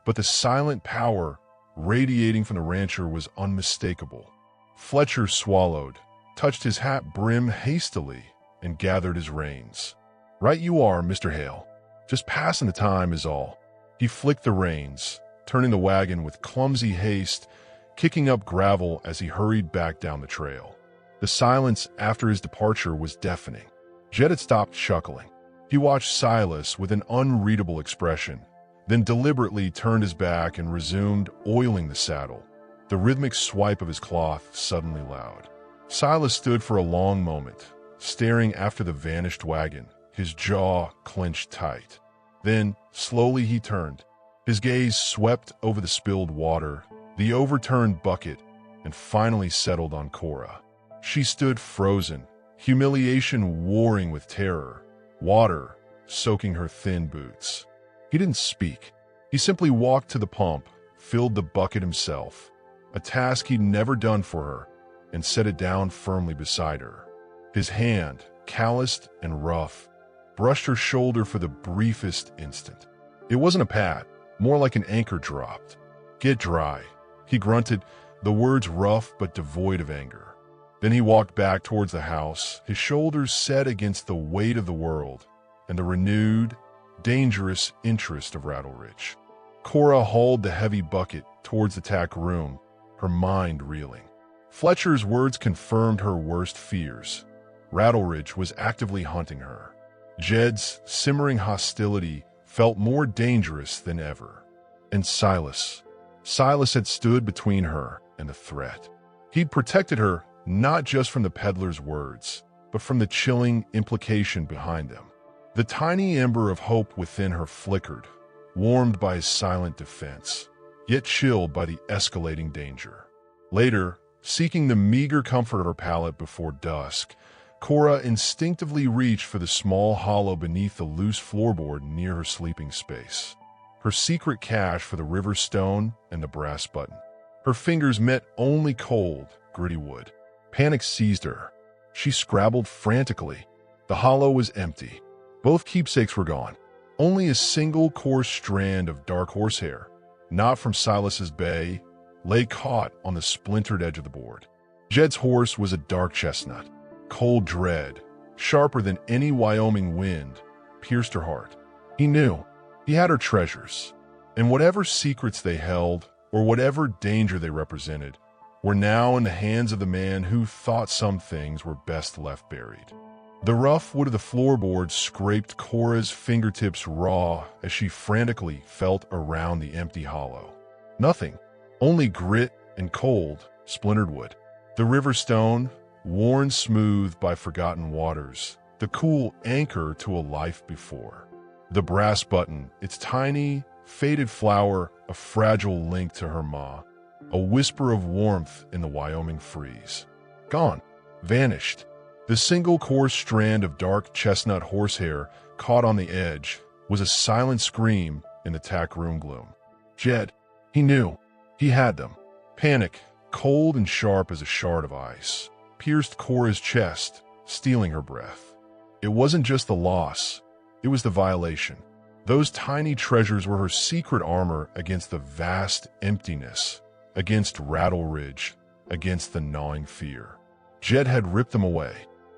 A: but the silent power radiating from the rancher was unmistakable. Fletcher swallowed, touched his hat brim hastily, and gathered his reins. Right you are, Mr. Hale. Just passing the time is all. He flicked the reins, turning the wagon with clumsy haste, kicking up gravel as he hurried back down the trail. The silence after his departure was deafening. Jed had stopped chuckling. He watched Silas with an unreadable expression, then deliberately turned his back and resumed oiling the saddle, the rhythmic swipe of his cloth suddenly loud. Silas stood for a long moment, staring after the vanished wagon, his jaw clenched tight. Then, slowly he turned. His gaze swept over the spilled water, the overturned bucket, and finally settled on Cora. She stood frozen, humiliation warring with terror, water soaking her thin boots. He didn't speak. He simply walked to the pump, filled the bucket himself, a task he'd never done for her, and set it down firmly beside her. His hand, calloused and rough, brushed her shoulder for the briefest instant. It wasn't a pat, more like an anchor dropped. Get dry, he grunted, the words rough but devoid of anger. Then he walked back towards the house, his shoulders set against the weight of the world and the renewed, dangerous interest of Rattleridge. Cora hauled the heavy bucket towards the tack room, her mind reeling. Fletcher's words confirmed her worst fears. Rattleridge was actively hunting her. Jed's simmering hostility felt more dangerous than ever. And Silas had stood between her and the threat. He'd protected her not just from the peddler's words, but from the chilling implication behind them. The tiny ember of hope within her flickered, warmed by his silent defense, yet chilled by the escalating danger. Later, seeking the meager comfort of her palate before dusk, Cora instinctively reached for the small hollow beneath the loose floorboard near her sleeping space. Her secret cache for the river stone and the brass button. Her fingers met only cold, gritty wood. Panic seized her. She scrabbled frantically. The hollow was empty. Both keepsakes were gone. Only a single coarse strand of dark horsehair, not from Silas's bay, lay caught on the splintered edge of the board. Jed's horse was a dark chestnut. Cold dread, sharper than any Wyoming wind, pierced her heart. He knew. He had her treasures, and whatever secrets they held, or whatever danger they represented, were now in the hands of the man who thought some things were best left buried. The rough wood of the floorboard scraped Cora's fingertips raw as she frantically felt around the empty hollow. Nothing, only grit and cold, splintered wood. The river stone, worn smooth by forgotten waters, the cool anchor to a life before. The brass button, its tiny, faded flower, a fragile link to her ma, a whisper of warmth in the Wyoming freeze. Gone, vanished. The single coarse strand of dark chestnut horsehair caught on the edge, was a silent scream in the tack room gloom. Jed, he knew. He had them. Panic, cold and sharp as a shard of ice, pierced Cora's chest, stealing her breath. It wasn't just the loss, it was the violation. Those tiny treasures were her secret armor against the vast emptiness, against Rattle Ridge, against the gnawing fear. Jed had ripped them away.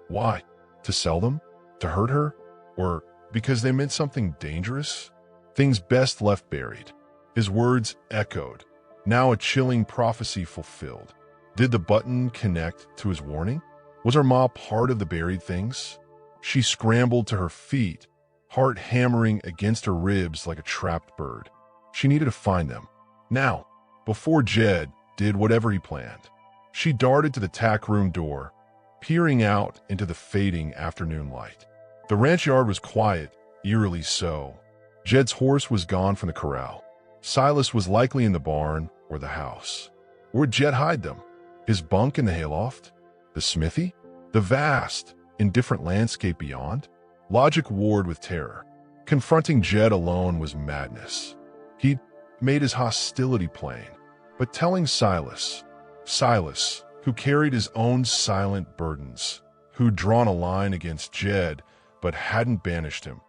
A: Why? To sell them? To hurt her? Or because they meant something dangerous? Things best left buried. His words echoed, now a chilling prophecy fulfilled. Did the button connect to his warning? Was her ma part of the buried things? She scrambled to her feet, heart hammering against her ribs like a trapped bird. She needed to find them. Now, before Jed did whatever he planned. She darted to the tack room door, peering out into the fading afternoon light. The ranch yard was quiet, eerily so. Jed's horse was gone from the corral. Silas was likely in the barn or the house. Where'd Jed hide them? His bunk in the hayloft? The smithy? The vast, indifferent landscape beyond? Logic warred with terror. Confronting Jed alone was madness. He'd made his hostility plain, but telling Silas, who carried his own silent burdens, who'd drawn a line against Jed but hadn't banished him,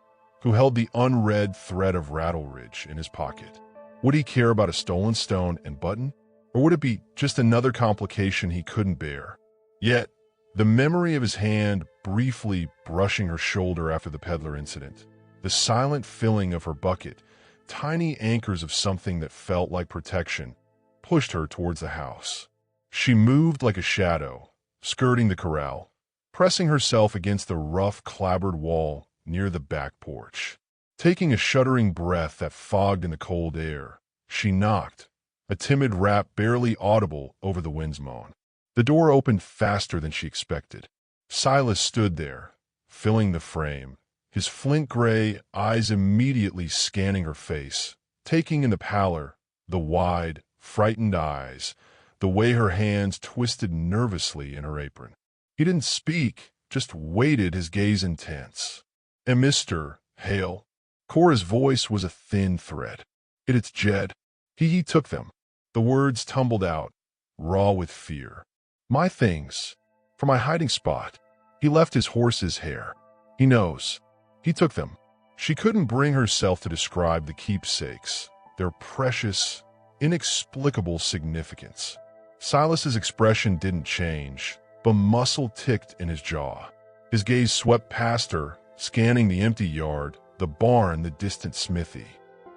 A: who held the unread thread of Rattle Ridge in his pocket. Would he care about a stolen stone and button? Or would it be just another complication he couldn't bear? Yet, the memory of his hand briefly brushing her shoulder after the peddler incident, the silent filling of her bucket, tiny anchors of something that felt like protection, pushed her towards the house. She moved like a shadow, skirting the corral, pressing herself against the rough, clapboard wall near the back porch. Taking a shuddering breath that fogged in the cold air, she knocked, a timid rap barely audible over the wind's moan. The door opened faster than she expected. Silas stood there, filling the frame, his flint-gray eyes immediately scanning her face, taking in the pallor, the wide, frightened eyes, the way her hands twisted nervously in her apron. He didn't speak, just waited, his gaze intense. "And Mr. Hale." Cora's voice was a thin thread. "It's Jed. He took them." The words tumbled out, raw with fear. "My things. For my hiding spot. He left his horse's hair. He knows. He took them." She couldn't bring herself to describe the keepsakes, their precious, inexplicable significance. Silas's expression didn't change, but muscle ticked in his jaw. His gaze swept past her, scanning the empty yard, the barn, the distant smithy.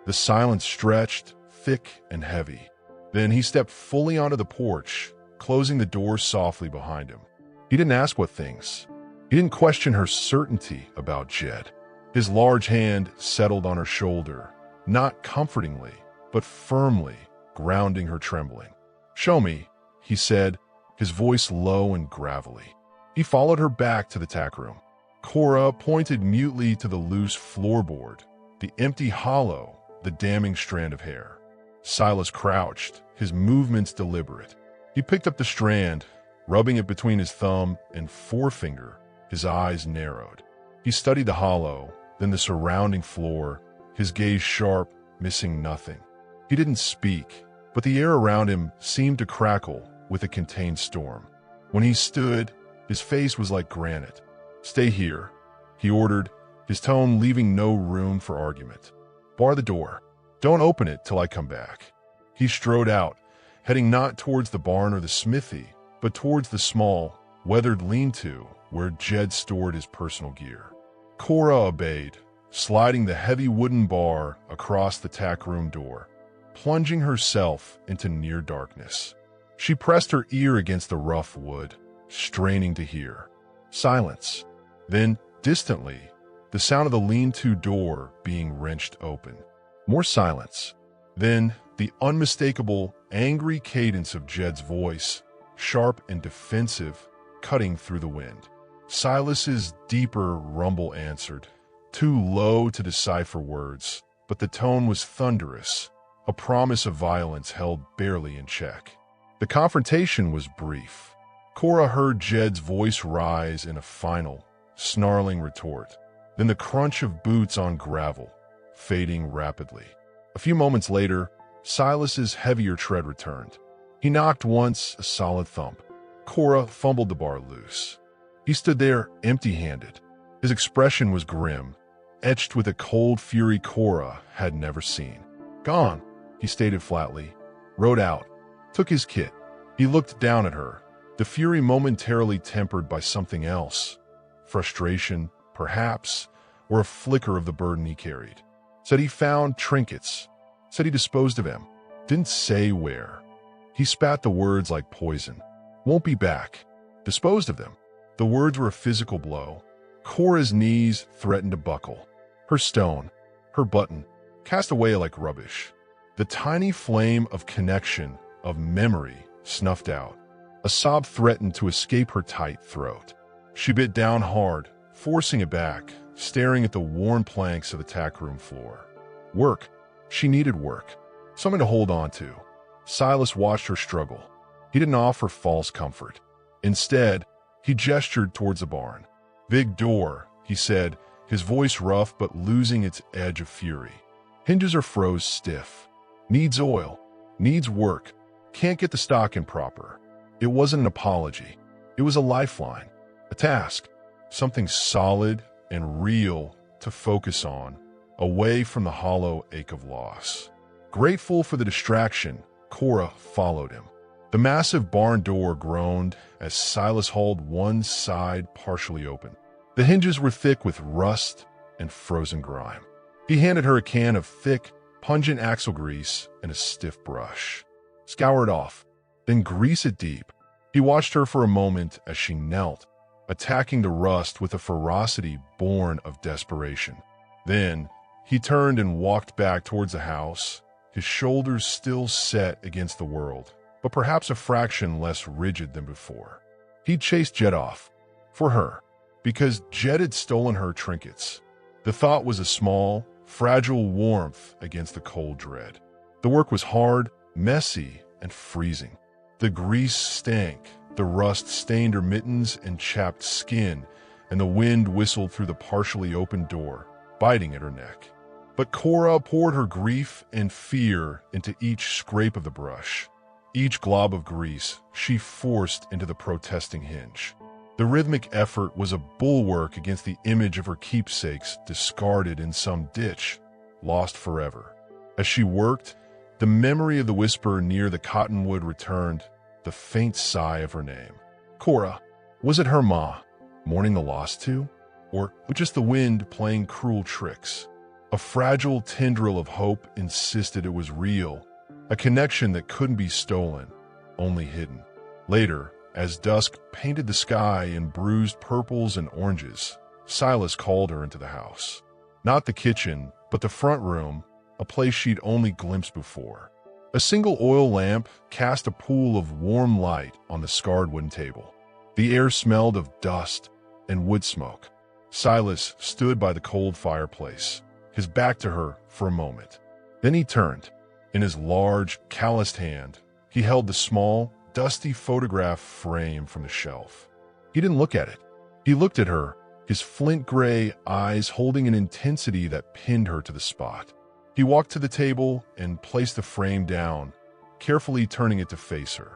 A: The silence stretched, thick and heavy. Then he stepped fully onto the porch, closing the door softly behind him. He didn't ask what things. He didn't question her certainty about Jed. His large hand settled on her shoulder, not comfortingly, but firmly, grounding her trembling. "Show me," he said, his voice low and gravelly. He followed her back to the tack room. Cora pointed mutely to the loose floorboard, the empty hollow, the damning strand of hair. Silas crouched, his movements deliberate. He picked up the strand, rubbing it between his thumb and forefinger, his eyes narrowed. He studied the hollow, then the surrounding floor, his gaze sharp, missing nothing. He didn't speak, but the air around him seemed to crackle with a contained storm. When he stood, his face was like granite. "Stay here," he ordered, his tone leaving no room for argument. "Bar the door. Don't open it till I come back." He strode out, heading not towards the barn or the smithy, but towards the small, weathered lean-to where Jed stored his personal gear. Cora obeyed, sliding the heavy wooden bar across the tack room door, plunging herself into near darkness. She pressed her ear against the rough wood, straining to hear. Silence. Then, distantly, the sound of the lean-to door being wrenched open. More silence. Then, the unmistakable, angry cadence of Jed's voice, sharp and defensive, cutting through the wind. Silas's deeper rumble answered, too low to decipher words, but the tone was thunderous, a promise of violence held barely in check. The confrontation was brief. Cora heard Jed's voice rise in a final, snarling retort. then the crunch of boots on gravel, fading rapidly. A few moments later, Silas's heavier tread returned. He knocked once, a solid thump. Cora fumbled the bar loose. He stood there, empty-handed. His expression was grim, etched with a cold fury Cora had never seen. "Gone," he stated flatly, rode out, took his kit. He looked down at her, the fury momentarily tempered by something else. Frustration, perhaps, or a flicker of the burden he carried. Said he found trinkets. Said he disposed of him. Didn't say where. He spat the words like poison. "Won't be back." Disposed of them. The words were a physical blow. Cora's knees threatened to buckle. Her stone, her button, cast away like rubbish. The tiny flame of connection, of memory, snuffed out. A sob threatened to escape her tight throat. She bit down hard, forcing it back, staring at the worn planks of the tackroom floor. Work. She needed work. Something to hold on to. Silas watched her struggle. He didn't offer false comfort. Instead, he gestured towards the barn. "Big door," he said, his voice rough but losing its edge of fury. "Hinges are froze stiff. Needs oil. Needs work. Can't get the stock in proper." It wasn't an apology. It was a lifeline. A task. Something solid and real to focus on, away from the hollow ache of loss. Grateful for the distraction, Cora followed him. The massive barn door groaned as Silas hauled one side partially open. The hinges were thick with rust and frozen grime. He handed her a can of thick, pungent axle grease and a stiff brush. "Scour it off, then grease it deep." He watched her for a moment as she knelt, attacking the rust with a ferocity born of desperation. Then, he turned and walked back towards the house, his shoulders still set against the world, but perhaps a fraction less rigid than before. He'd chased Jed off. For her. Because Jed had stolen her trinkets. The thought was a small, fragile warmth against the cold dread. The work was hard, messy, and freezing. The grease stank, the rust stained her mittens and chapped skin, and the wind whistled through the partially open door, biting at her neck. But Cora poured her grief and fear into each scrape of the brush. Each glob of grease she forced into the protesting hinge. The rhythmic effort was a bulwark against the image of her keepsakes discarded in some ditch, lost forever. As she worked, the memory of the whisper near the cottonwood returned, the faint sigh of her name. Cora. Was it her ma, mourning the loss too? Or just the wind playing cruel tricks? A fragile tendril of hope insisted it was real, a connection that couldn't be stolen, only hidden. Later, as dusk painted the sky in bruised purples and oranges, Silas called her into the house. Not the kitchen, but the front room, a place she'd only glimpsed before. A single oil lamp cast a pool of warm light on the scarred wooden table. The air smelled of dust and wood smoke. Silas stood by the cold fireplace, his back to her for a moment. Then he turned. In his large, calloused hand, he held the small, dusty photograph frame from the shelf. He didn't look at it. He looked at her, his flint-gray eyes holding an intensity that pinned her to the spot. He walked to the table and placed the frame down, carefully turning it to face her.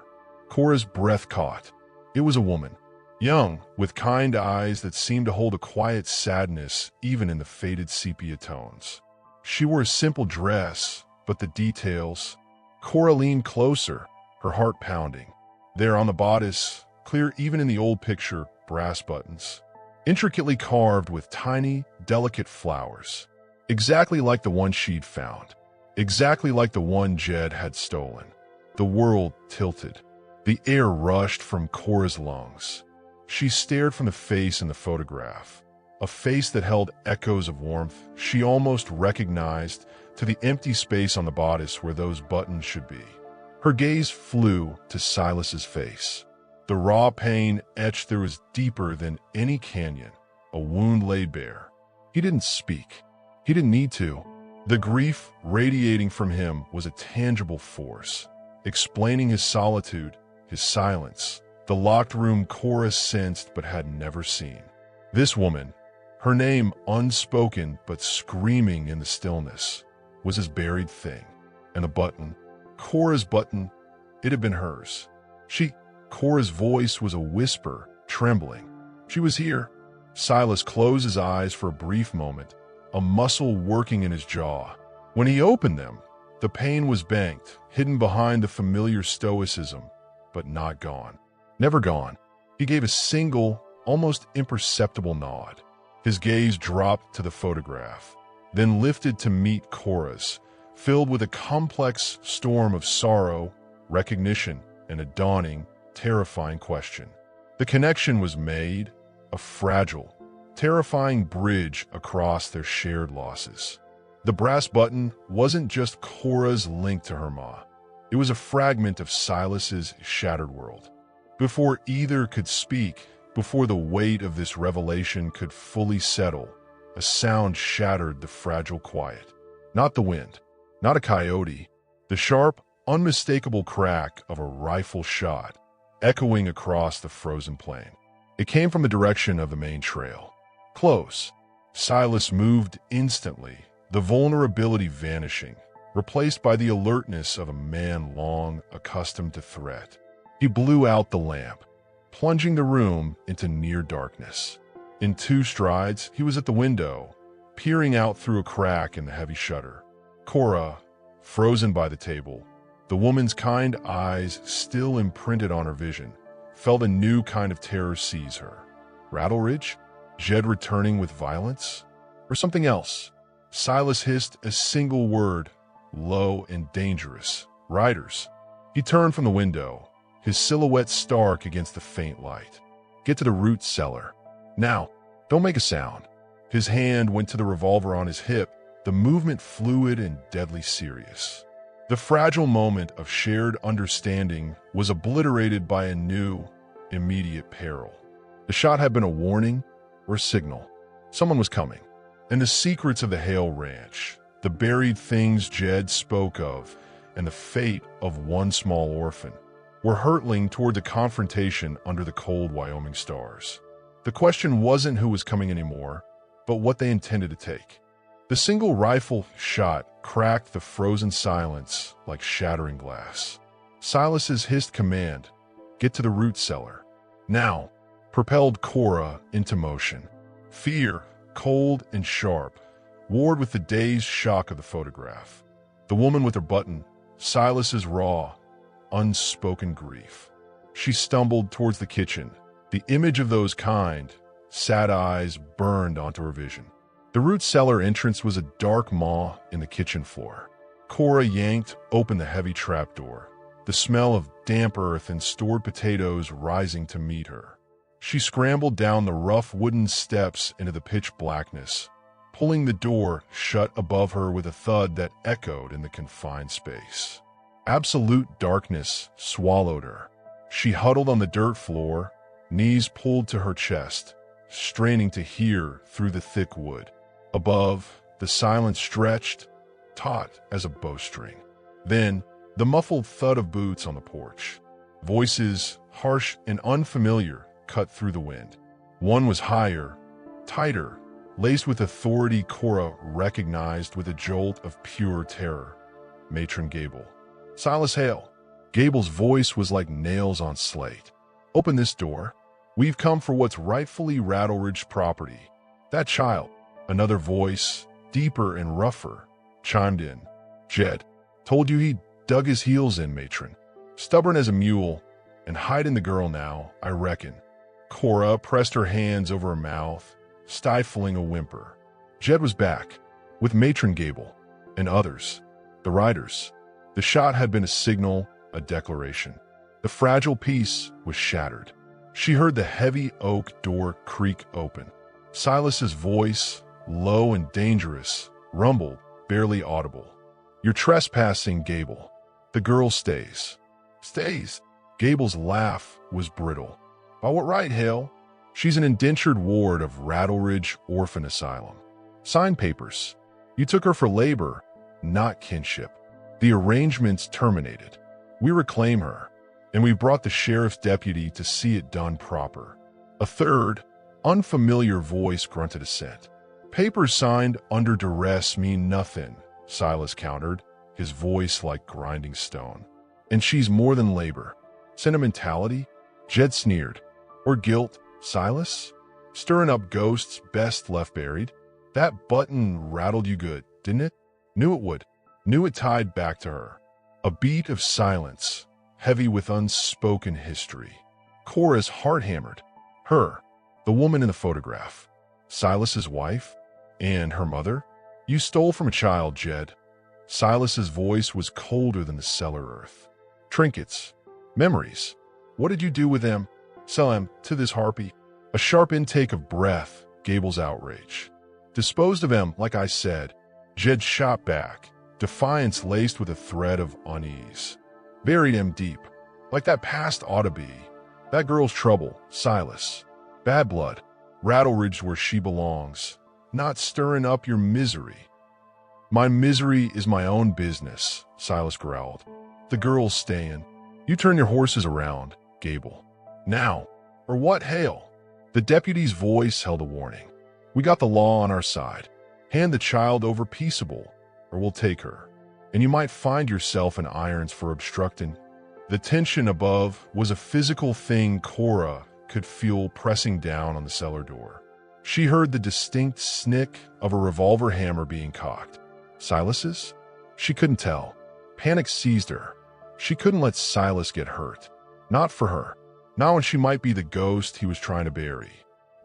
A: Cora's breath caught. It was a woman, young, with kind eyes that seemed to hold a quiet sadness even in the faded sepia tones. She wore a simple dress, but the details... Cora leaned closer, her heart pounding. There on the bodice, clear even in the old picture, brass buttons, intricately carved with tiny, delicate flowers. Exactly like the one she'd found. Exactly like the one Jed had stolen. The world tilted. The air rushed from Cora's lungs. She stared from the face in the photograph, a face that held echoes of warmth she almost recognized, to the empty space on the bodice where those buttons should be. Her gaze flew to Silas's face. The raw pain etched there was deeper than any canyon, a wound laid bare. He didn't speak. He didn't need to. The grief radiating from him was a tangible force, explaining his solitude, his silence, the locked room Cora sensed but had never seen. This woman, Her name, unspoken but screaming in the stillness, was his buried thing. And the button, Cora's button, it had been hers. Cora's voice was a whisper, trembling. She was here. Silas closed his eyes for a brief moment, a muscle working in his jaw. When he opened them, the pain was banked, hidden behind the familiar stoicism, but not gone. Never gone. He gave a single, almost imperceptible nod. His gaze dropped to the photograph, then lifted to meet Cora's, filled with a complex storm of sorrow, recognition, and a dawning, terrifying question. The connection was made, a fragile, terrifying bridge across their shared losses. The brass button wasn't just Cora's link to her ma. It was a fragment of Silas's shattered world. Before either could speak, before the weight of this revelation could fully settle, a sound shattered the fragile quiet. Not the wind, not a coyote, the sharp, unmistakable crack of a rifle shot, echoing across the frozen plain. It came from the direction of the main trail. Close. Silas moved instantly, the vulnerability vanishing, replaced by the alertness of a man long accustomed to threat. He blew out the lamp, plunging the room into near darkness. In 2 strides, he was at the window, peering out through a crack in the heavy shutter. Cora, frozen by the table, the woman's kind eyes still imprinted on her vision, felt a new kind of terror seize her. Rattleridge? Jed returning with violence? Or something else? Silas hissed a single word, low and dangerous. Riders. He turned from the window, his silhouette stark against the faint light. Get to the root cellar. Now, don't make a sound. His hand went to the revolver on his hip, the movement fluid and deadly serious. The fragile moment of shared understanding was obliterated by a new, immediate peril. The shot had been a warning or a signal. Someone was coming. And the secrets of the Hale Ranch, the buried things Jed spoke of, and the fate of one small orphan, were hurtling toward the confrontation under the cold Wyoming stars. The question wasn't who was coming anymore, but what they intended to take. The single rifle shot cracked the frozen silence like shattering glass. Silas's hissed command, "Get to the root cellar," now propelled Cora into motion. Fear, cold and sharp, warred with the dazed shock of the photograph. The woman with her button, Silas's raw, unspoken grief. She stumbled towards the kitchen. The image of those kind, sad eyes burned onto her vision. The root cellar entrance was a dark maw in the kitchen floor. Cora yanked open the heavy trapdoor, the smell of damp earth and stored potatoes rising to meet her. She scrambled down the rough wooden steps into the pitch blackness, pulling the door shut above her with a thud that echoed in the confined space. Absolute darkness swallowed her. She huddled on the dirt floor, knees pulled to her chest, straining to hear through the thick wood. Above, the silence stretched, taut as a bowstring. Then, the muffled thud of boots on the porch. Voices, harsh and unfamiliar, cut through the wind. One was higher, tighter, laced with authority Cora recognized with a jolt of pure terror. Matron Gable. Silas Hale. Gable's voice was like nails on slate. "Open this door. We've come for what's rightfully Rattleridge property." That child, another voice, deeper and rougher, chimed in. "Jed, told you he dug his heels in, matron. Stubborn as a mule, and hiding the girl now, I reckon." Cora pressed her hands over her mouth, stifling a whimper. Jed was back, with Matron Gable, and others, the riders. The shot had been a signal, a declaration. The fragile peace was shattered. She heard the heavy oak door creak open. Silas's voice, low and dangerous, rumbled, barely audible. "You're trespassing, Gable. The girl stays." "Stays?" Gable's laugh was brittle. "By what right, Hale? She's an indentured ward of Rattleridge Orphan Asylum. Sign papers. You took her for labor, not kinship. The arrangement's terminated. We reclaim her, and we brought the sheriff's deputy to see it done proper." A third, unfamiliar voice grunted assent. Papers signed under duress mean nothing, Silas countered, his voice like grinding stone. And she's more than labor. Sentimentality? Jed sneered. Or guilt, Silas? Stirring up ghosts best left buried? That button rattled you good, didn't it? Knew it would. Knew it tied back to her. A beat of silence, heavy with unspoken history. Cora's heart hammered. Her, the woman in the photograph. Silas's wife? And her mother? You stole from a child, Jed. Silas's voice was colder than the cellar earth. Trinkets. Memories. What did you do with them? Sell them to this harpy? A sharp intake of breath, Gable's outrage. Disposed of them, like I said. Jed shot back, defiance laced with a thread of unease. Buried him deep, like that past ought to be. That girl's trouble, Silas. Bad blood. Rattleridge's where she belongs. Not stirring up your misery. My misery is my own business, Silas growled. The girl's staying. You turn your horses around, Gable. Now, or what hail? The deputy's voice held a warning. We got the law on our side. Hand the child over peaceable, or we'll take her. And you might find yourself in irons for obstructing. The tension above was a physical thing Cora could feel pressing down on the cellar door. She heard the distinct snick of a revolver hammer being cocked. Silas's? She couldn't tell. Panic seized her. She couldn't let Silas get hurt. Not for her. Not when she might be the ghost he was trying to bury.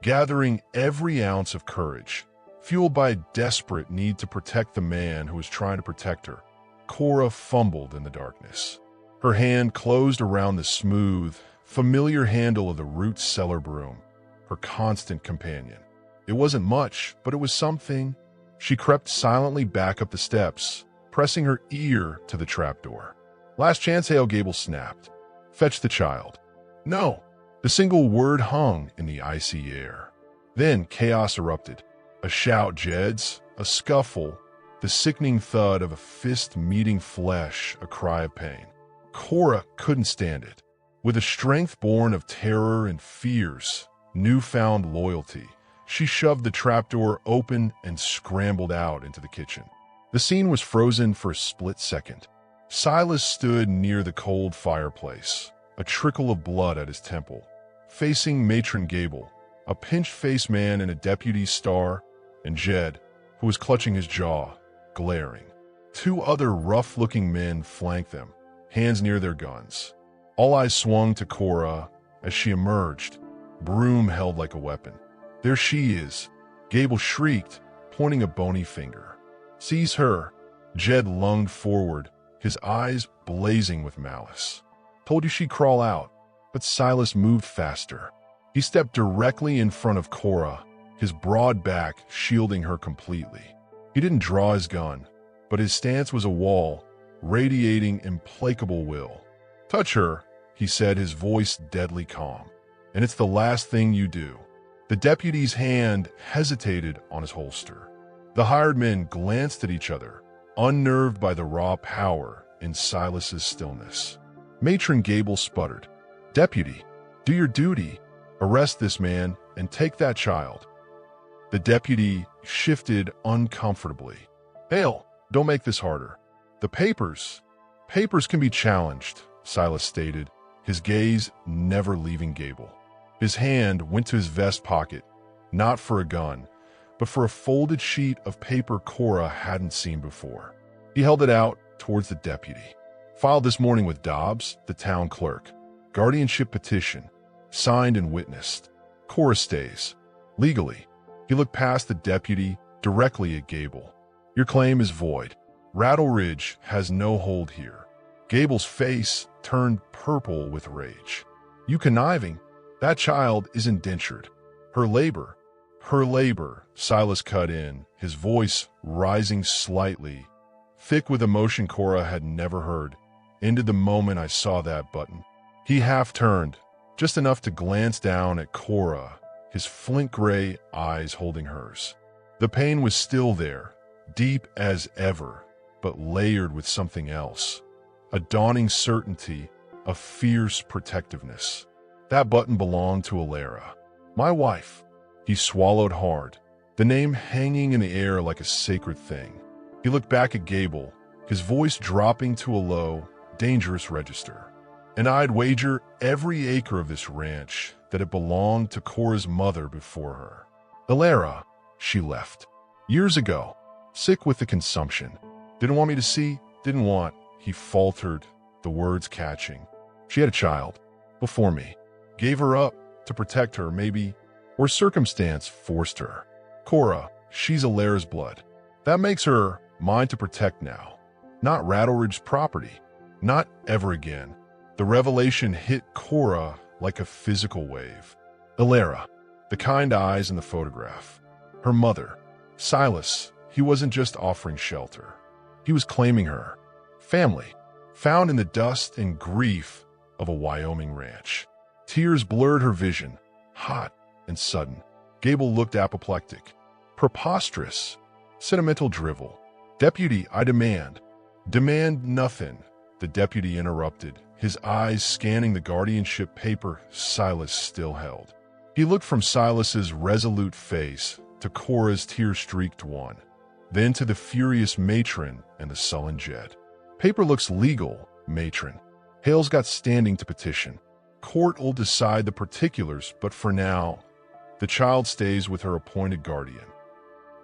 A: Gathering every ounce of courage, fueled by a desperate need to protect the man who was trying to protect her, Cora fumbled in the darkness. Her hand closed around the smooth, familiar handle of the root cellar broom, her constant companion. It wasn't much, but it was something. She crept silently back up the steps, pressing her ear to the trapdoor. Last chance, Hale, Gable snapped. Fetch the child. No! The single word hung in the icy air. Then chaos erupted. A shout, Jed's, a scuffle, the sickening thud of a fist meeting flesh, a cry of pain. Cora couldn't stand it. With a strength born of terror and fears, newfound loyalty, she shoved the trapdoor open and scrambled out into the kitchen. The scene was frozen for a split second. Silas stood near the cold fireplace, a trickle of blood at his temple, facing Matron Gable, a pinched-faced man in a deputy's star, and Jed, who was clutching his jaw, glaring. Two other rough-looking men flanked them, hands near their guns. All eyes swung to Cora as she emerged, broom held like a weapon. There she is, Gable shrieked, pointing a bony finger. Seize her. Jed lunged forward, his eyes blazing with malice. Told you she'd crawl out, but Silas moved faster. He stepped directly in front of Cora, his broad back shielding her completely. He didn't draw his gun, but his stance was a wall, radiating implacable will. Touch her, he said, his voice deadly calm. And it's the last thing you do. The deputy's hand hesitated on his holster. The hired men glanced at each other, unnerved by the raw power in Silas's stillness. Matron Gable sputtered, Deputy, do your duty. Arrest this man and take that child. The deputy shifted uncomfortably. Hale, don't make this harder. The papers can be challenged, Silas stated, his gaze never leaving Gable. His hand went to his vest pocket, not for a gun, but for a folded sheet of paper Cora hadn't seen before. He held it out towards the deputy. Filed this morning with Dobbs, the town clerk. Guardianship petition. Signed and witnessed. Cora stays. Legally. He looked past the deputy, directly at Gable. Your claim is void. Rattleridge has no hold here. Gable's face turned purple with rage. You conniving? That child is indentured. Her labor, Silas cut in, his voice rising slightly, thick with emotion Cora had never heard, ended the moment I saw that button. He half turned, just enough to glance down at Cora, his flint-gray eyes holding hers. The pain was still there, deep as ever, but layered with something else. A dawning certainty, a fierce protectiveness. That button belonged to Alara, my wife. He swallowed hard, the name hanging in the air like a sacred thing. He looked back at Gable, his voice dropping to a low, dangerous register. "And I'd wager every acre of this ranch that it belonged to Cora's mother before her. Alara, she left. Years ago, sick with the consumption. Didn't want me to see, didn't want," he faltered, the words catching. "She had a child, before me. Gave her up to protect her, maybe, or circumstance forced her. Cora, she's Alara's blood. That makes her mine to protect now. Not Rattleridge's property. Not ever again." The revelation hit Cora like a physical wave. Alara, the kind eyes in the photograph. Her mother. Silas, he wasn't just offering shelter. He was claiming her. Family, found in the dust and grief of a Wyoming ranch. Tears blurred her vision, hot and sudden. Gable looked apoplectic. "Preposterous. Sentimental drivel. Deputy, I demand." "Demand nothing," the deputy interrupted, his eyes scanning the guardianship paper Silas still held. He looked from Silas's resolute face to Cora's tear-streaked one, then to the furious matron and the sullen Jed. "Paper looks legal, matron. Hale's got standing to petition. Court will decide the particulars, but for now, the child stays with her appointed guardian."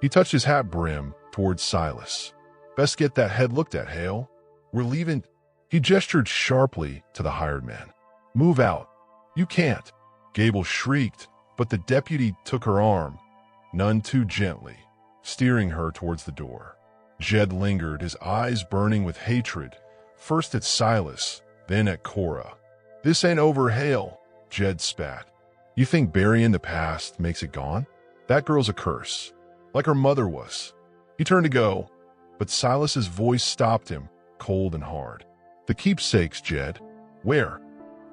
A: He touched his hat brim towards Silas. "Best get that head looked at, Hale. We're leaving." He gestured sharply to the hired man. "Move out." "You can't," Gable shrieked, but the deputy took her arm, none too gently, steering her towards the door. Jed lingered, his eyes burning with hatred, first at Silas, then at Cora. "This ain't over, Hale," Jed spat. "You think burying the past makes it gone? That girl's a curse, like her mother was." He turned to go, but Silas's voice stopped him, cold and hard. "The keepsakes, Jed." "Where?"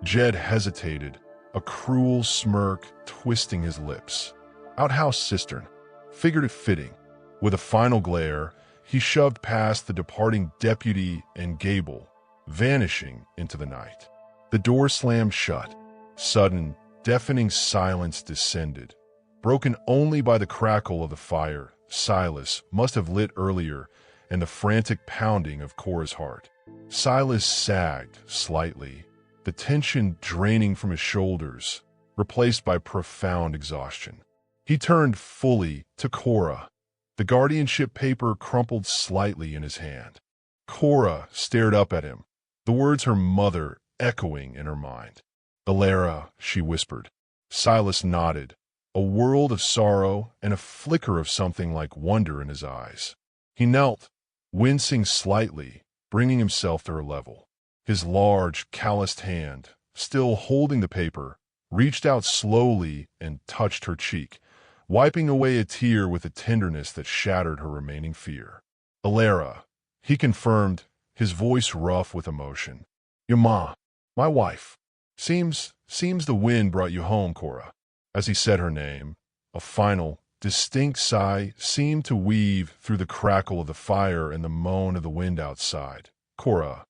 A: Jed hesitated, a cruel smirk twisting his lips. "Outhouse cistern." Figured it fitting. With a final glare, he shoved past the departing deputy and Gable, vanishing into the night. The door slammed shut. Sudden, deafening silence descended, broken only by the crackle of the fire Silas must have lit earlier and the frantic pounding of Cora's heart. Silas sagged slightly, the tension draining from his shoulders, replaced by profound exhaustion. He turned fully to Cora, the guardianship paper crumpled slightly in his hand. Cora stared up at him, the words her mother echoing in her mind. "Alara," she whispered. Silas nodded, a world of sorrow and a flicker of something like wonder in his eyes. He knelt, wincing slightly, bringing himself to her level. His large, calloused hand, still holding the paper, reached out slowly and touched her cheek, wiping away a tear with a tenderness that shattered her remaining fear. "Alara," he confirmed, his voice rough with emotion. "Your ma, my wife. Seems the wind brought you home, Cora." As he said her name, a final, distinct sigh seemed to weave through the crackle of the fire and the moan of the wind outside. Cora,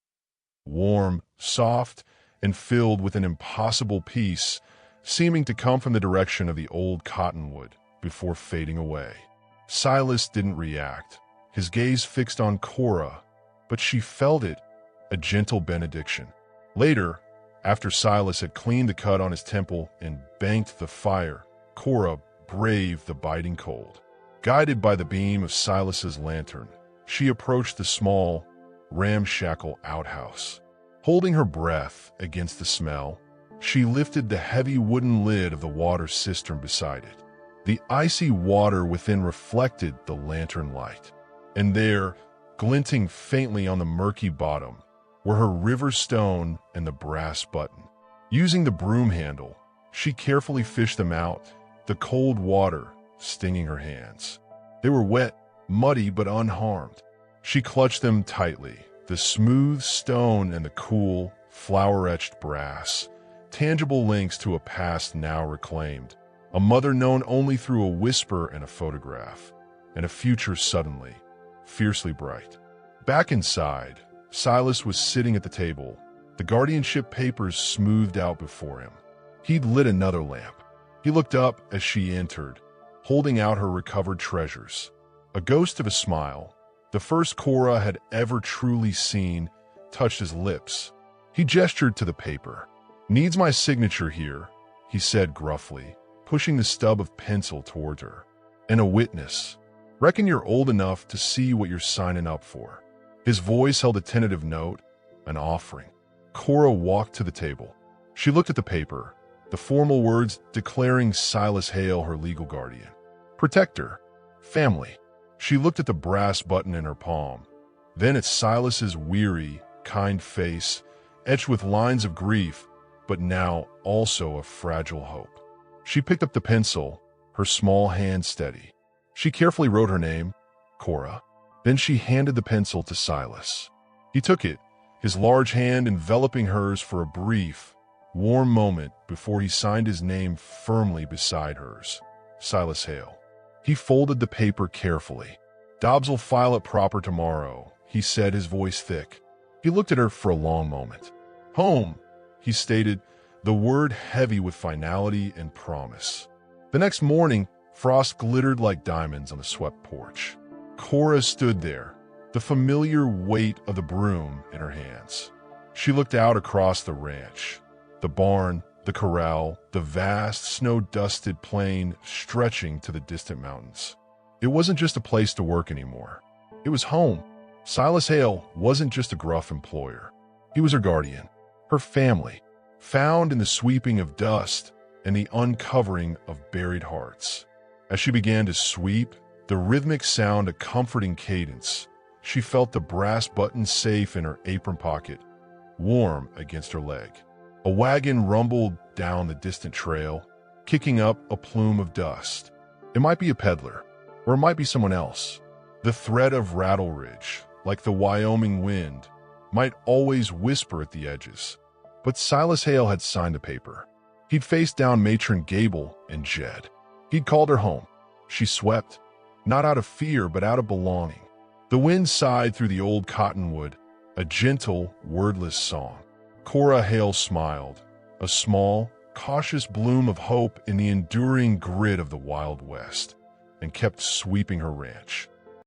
A: warm, soft, and filled with an impossible peace, seeming to come from the direction of the old cottonwood before fading away. Silas didn't react, his gaze fixed on Cora, but she felt it, a gentle benediction. Later, after Silas had cleaned the cut on his temple and banked the fire, Cora braved the biting cold. Guided by the beam of Silas's lantern, she approached the small, ramshackle outhouse. Holding her breath against the smell, she lifted the heavy wooden lid of the water cistern beside it. The icy water within reflected the lantern light, and there, glinting faintly on the murky bottom, were her river stone and the brass button. Using the broom handle, she carefully fished them out, the cold water stinging her hands. They were wet, muddy, but unharmed. She clutched them tightly, the smooth stone and the cool, flower-etched brass, tangible links to a past now reclaimed, a mother known only through a whisper and a photograph, and a future suddenly, fiercely bright. Back inside, Silas was sitting at the table, the guardianship papers smoothed out before him. He'd lit another lamp. He looked up as she entered, holding out her recovered treasures. A ghost of a smile, the first Cora had ever truly seen, touched his lips. He gestured to the paper. "Needs my signature here," he said gruffly, pushing the stub of pencil toward her. "And a witness. Reckon you're old enough to see what you're signing up for." His voice held a tentative note, an offering. Cora walked to the table. She looked at the paper, the formal words declaring Silas Hale her legal guardian. Protector. Family. She looked at the brass button in her palm, then at Silas's weary, kind face, etched with lines of grief, but now also of fragile hope. She picked up the pencil, her small hand steady. She carefully wrote her name, Cora. Then she handed the pencil to Silas. He took it, his large hand enveloping hers for a brief, warm moment before he signed his name firmly beside hers. Silas Hale. He folded the paper carefully. "Dobbs'll file it proper tomorrow," he said, his voice thick. He looked at her for a long moment. "Home," he stated, the word heavy with finality and promise. The next morning, frost glittered like diamonds on the swept porch. Cora stood there, the familiar weight of the broom in her hands. She looked out across the ranch, the barn, the corral, the vast snow-dusted plain stretching to the distant mountains. It wasn't just a place to work anymore. It was home. Silas Hale wasn't just a gruff employer. He was her guardian, her family, found in the sweeping of dust and the uncovering of buried hearts. As she began to sweep, the rhythmic sound a comforting cadence, she felt the brass button safe in her apron pocket, warm against her leg. A wagon rumbled down the distant trail, kicking up a plume of dust. It might be a peddler, or it might be someone else. The threat of Rattle Ridge, like the Wyoming wind, might always whisper at the edges. But Silas Hale had signed the paper. He'd faced down Matron Gable and Jed. He'd called her home. She swept, not out of fear, but out of belonging. The wind sighed through the old cottonwood, a gentle, wordless song. Cora Hale smiled, a small, cautious bloom of hope in the enduring grit of the Wild West, and kept sweeping her ranch.